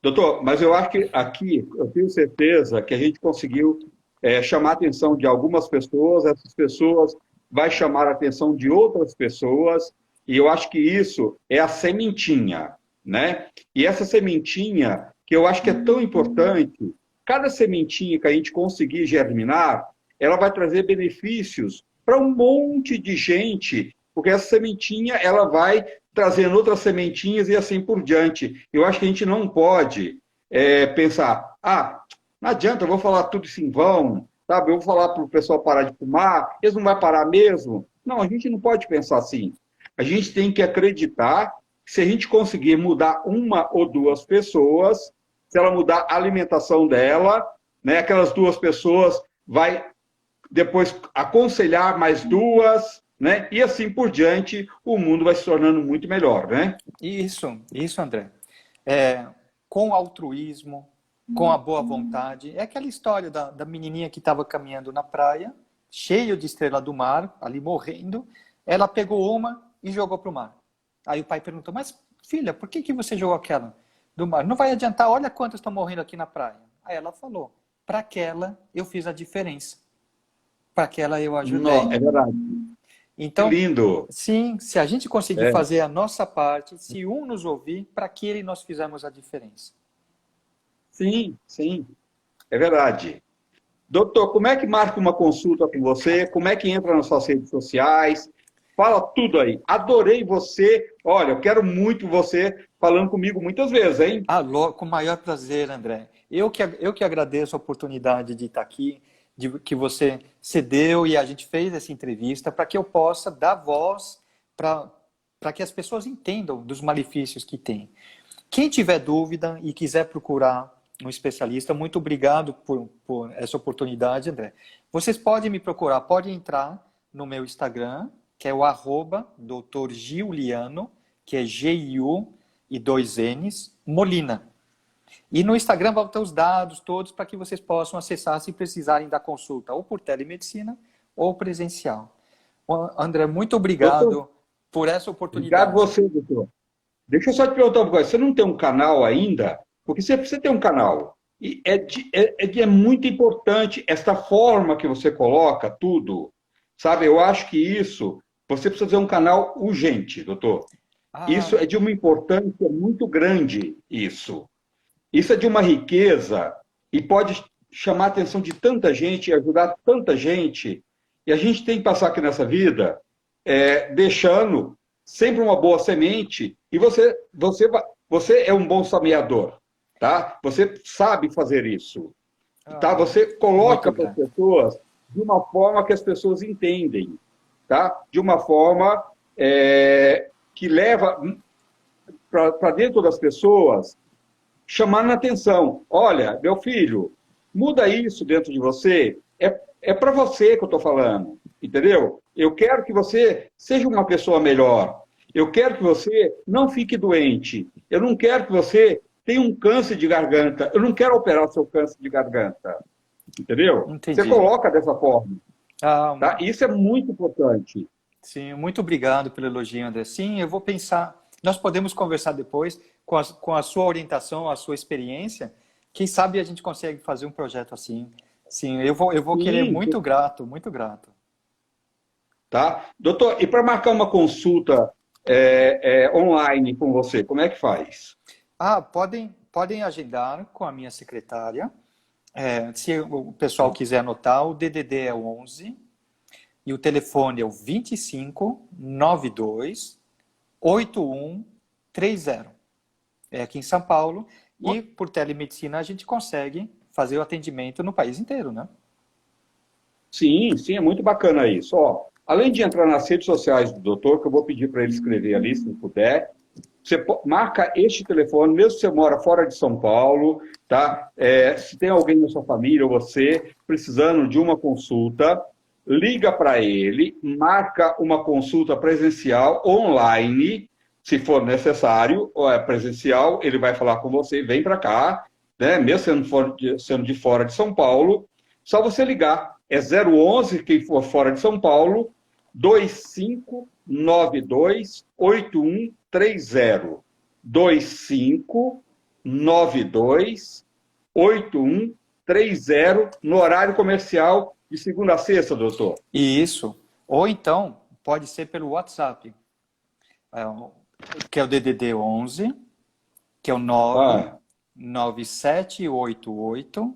Doutor, mas eu acho que aqui, eu tenho certeza que a gente conseguiu chamar a atenção de algumas pessoas, essas pessoas vai chamar a atenção de outras pessoas, e eu acho que isso é a sementinha, né? E essa sementinha, que eu acho que é tão importante, cada sementinha que a gente conseguir germinar, ela vai trazer benefícios para um monte de gente, porque essa sementinha, ela vai trazendo outras sementinhas e assim por diante. Eu acho que a gente não pode pensar, não adianta, eu vou falar tudo isso em vão, sabe? Eu vou falar para o pessoal parar de fumar, eles não vão parar mesmo. Não, a gente não pode pensar assim. A gente tem que acreditar que se a gente conseguir mudar uma ou duas pessoas, se ela mudar a alimentação dela, né, aquelas duas pessoas vai depois aconselhar mais duas, né? E assim por diante, o mundo vai se tornando muito melhor, né? Isso, André. Com altruísmo, com a boa vontade. É aquela história da menininha que estava caminhando na praia, cheio de estrela do mar, ali morrendo. Ela pegou uma e jogou para o mar. Aí o pai perguntou, mas filha, por que você jogou aquela do mar? Não vai adiantar, olha quantas estão morrendo aqui na praia. Aí ela falou, para aquela eu fiz a diferença. Para aquela eu ajudei. Não, é verdade. Então, que lindo. Sim, se a gente conseguir fazer a nossa parte, se um nos ouvir, para aquele nós fizemos a diferença. Sim, é verdade. Doutor, como é que marca uma consulta com você? Como é que entra nas suas redes sociais? Fala tudo aí. Adorei você. Olha, eu quero muito você falando comigo muitas vezes, hein? Com o maior prazer, André. Eu que agradeço a oportunidade de estar aqui, que você cedeu e a gente fez essa entrevista para que eu possa dar voz para que as pessoas entendam dos malefícios que tem. Quem tiver dúvida e quiser procurar um especialista, muito obrigado por essa oportunidade, André. Vocês podem me procurar, podem entrar no meu Instagram, que é o @Dr. Giuliano, que é Giu e 2 N's, Molina. E no Instagram vão ter os dados todos para que vocês possam acessar se precisarem da consulta ou por telemedicina ou presencial. André, muito obrigado Doutor, por essa oportunidade. obrigado você, doutor. Deixa eu só te perguntar uma coisa. Você não tem um canal ainda? Porque você tem um canal. E é muito importante esta forma que você coloca tudo. Sabe, eu acho que isso, você precisa fazer um canal urgente, doutor. Ah, Isso é de uma importância muito grande, isso. Isso é de uma riqueza e pode chamar a atenção de tanta gente e ajudar tanta gente. E a gente tem que passar aqui nessa vida deixando sempre uma boa semente. E você é um bom semeador, tá? Você sabe fazer isso, tá? Você muito coloca para as grato. pessoas de uma forma que as pessoas entendem, tá? De uma forma que leva para dentro das pessoas chamando a atenção. Olha, meu filho, muda isso dentro de você. É para você que eu estou falando, entendeu? Eu quero que você seja uma pessoa melhor. Eu quero que você não fique doente. Eu não quero que você tenha um câncer de garganta. Eu não quero operar o seu câncer de garganta, entendeu? Você Entendi. coloca dessa forma, Ah, tá? Isso é muito importante. sim, muito obrigado pelo elogio, André. Sim, eu vou pensar. Nós podemos conversar depois com a sua orientação, a sua experiência. Quem sabe a gente consegue fazer um projeto assim. Sim, eu vou querer Sim, muito grato, muito grato. tá? Doutor, e para marcar uma consulta online com você, como é que faz? Ah, podem agendar com a minha secretária. Se o pessoal quiser anotar, o DDD é o 11 e o telefone é o 25 92 8130. É aqui em São Paulo. E por telemedicina a gente consegue fazer o atendimento no país inteiro, né? Sim, sim, é muito bacana isso. Ó, além de entrar nas redes sociais do doutor, que eu vou pedir para ele escrever ali, se puder, você marca este telefone, mesmo se você mora fora de São Paulo, tá? Se tem alguém na sua família ou você precisando de uma consulta, liga para ele, marca uma consulta presencial online, se for necessário, ou é presencial, ele vai falar com você, vem para cá, né? Mesmo sendo de fora de São Paulo, só você ligar. É 011, quem for fora de São Paulo, 2592-8130. 2592-8130, no horário comercial de segunda a sexta, doutor. E isso. Ou então, pode ser pelo WhatsApp, que é o DDD 11, que é o Ah, 99788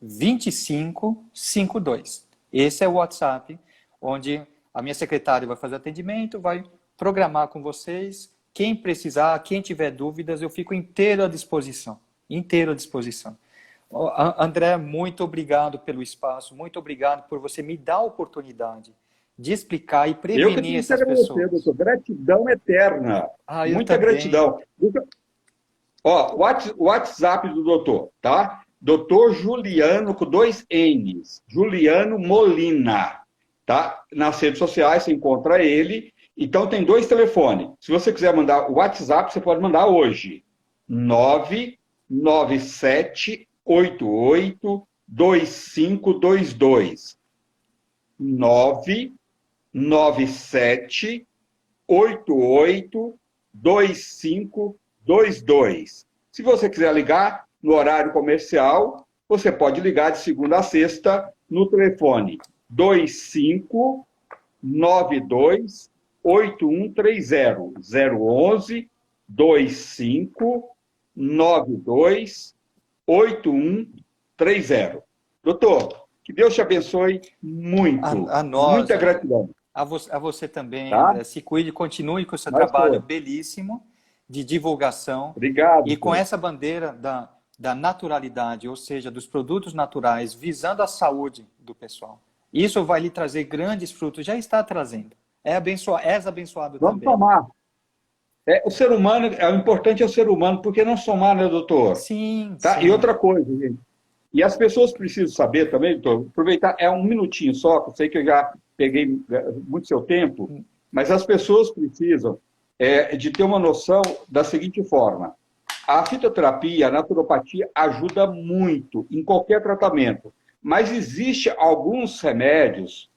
2552. Esse é o WhatsApp, onde a minha secretária vai fazer atendimento, vai programar com vocês. Quem precisar, quem tiver dúvidas, eu fico inteiro à disposição. Inteiro à disposição. André, muito obrigado pelo espaço, muito obrigado por você me dar a oportunidade de explicar e eu que prevenir tenho que essas agradecer, pessoas. doutor. Gratidão eterna. Ah, eu Muita também. gratidão. Ó, o WhatsApp do doutor, tá? Doutor Juliano, com 2 N's. Juliano Molina, tá? Nas redes sociais você encontra ele. Então tem 2 telefones. Se você quiser mandar o WhatsApp, você pode mandar hoje. 997882522. 997882522. Se você quiser ligar no horário comercial, você pode ligar de segunda a sexta no telefone 2592-8130. 011 2592-8130. Doutor, que Deus te abençoe muito. A nós, Muita André. gratidão, A você também, tá? André. Se cuide, continue com o seu Nós trabalho todos. belíssimo de divulgação Obrigado, e com doutor. essa bandeira da naturalidade, ou seja, dos produtos naturais, visando a saúde do pessoal. Isso vai lhe trazer grandes frutos, já está trazendo. És abençoado Vamos também. tomar. O ser humano, o importante é o ser humano, porque não somar, né, doutor? Sim, Tá? E sim. outra coisa, gente. E as pessoas precisam saber também, doutor, aproveitar, um minutinho só, que eu sei que eu já peguei muito seu tempo, mas as pessoas precisam de ter uma noção da seguinte forma. A fitoterapia, a naturopatia ajuda muito em qualquer tratamento, mas existe alguns remédios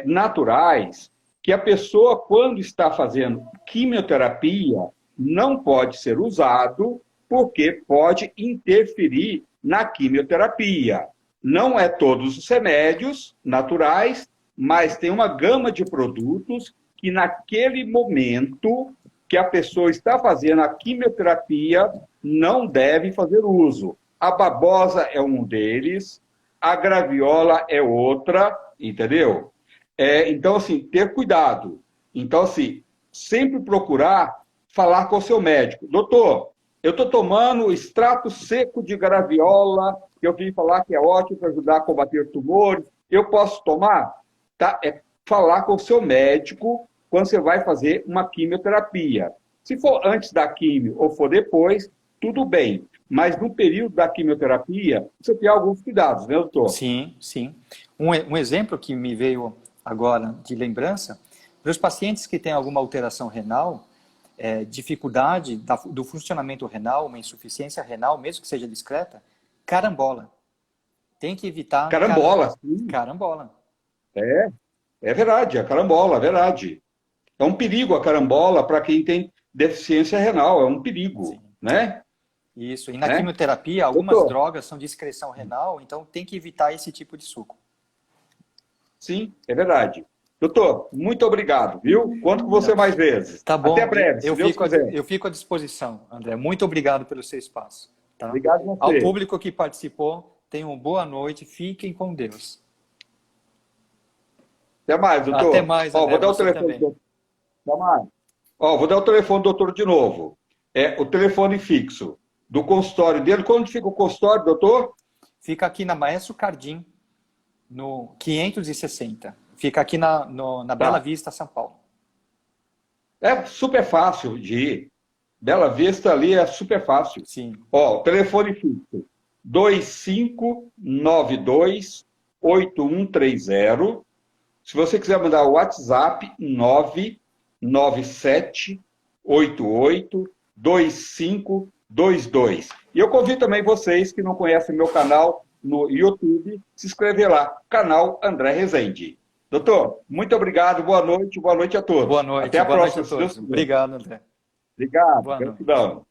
naturais que a pessoa, quando está fazendo quimioterapia, não pode ser usado porque pode interferir na quimioterapia. Não é todos os remédios naturais, mas tem uma gama de produtos que naquele momento que a pessoa está fazendo a quimioterapia não deve fazer uso. A babosa é um deles, a graviola é outra, entendeu? Então, assim, ter cuidado. Então, assim, sempre procurar falar com o seu médico. Doutor, eu estou tomando extrato seco de graviola, que eu vim falar que é ótimo para ajudar a combater tumores. Eu posso tomar? Tá? É falar com o seu médico quando você vai fazer uma quimioterapia. Se for antes da quimio ou for depois, tudo bem. Mas no período da quimioterapia, você tem alguns cuidados, né, doutor? Sim, sim. Um exemplo que me veio agora de lembrança, para os pacientes que têm alguma alteração renal, dificuldade do funcionamento renal, uma insuficiência renal, mesmo que seja discreta, carambola. Tem que evitar... Carambola, sim. Carambola. É verdade, a carambola, é verdade. É um perigo a carambola para quem tem deficiência renal, é um perigo, Sim. né? Isso, e na quimioterapia, algumas drogas são de excreção renal, então tem que evitar esse tipo de suco. Sim, é verdade. Doutor, muito obrigado, viu? Conto com você mais vezes. Tá bom. Até breve, se Deus quiser. Eu fico à disposição, André. Muito obrigado pelo seu espaço. Tá? Obrigado a você. Ao público que participou, tenham uma boa noite, fiquem com Deus. Até mais, doutor. Até mais, André. Vou dar o telefone. Até mais. Vou dar o telefone do doutor de novo. É o telefone fixo do consultório dele. Quando fica o consultório, doutor? Fica aqui na Maestro Cardim, no 560. Fica aqui na Bela Vista, São Paulo. É super fácil de ir. Bela Vista ali é super fácil. Sim. O telefone fixo 2592-8130. Se você quiser mandar o WhatsApp, 997882522. E eu convido também vocês que não conhecem meu canal no YouTube, se inscrever lá, canal André Rezende. Doutor, muito obrigado, boa noite a todos. Boa noite. Até a próxima. Noite a todos. Obrigado, André. Obrigado. Boa noite. Gratidão.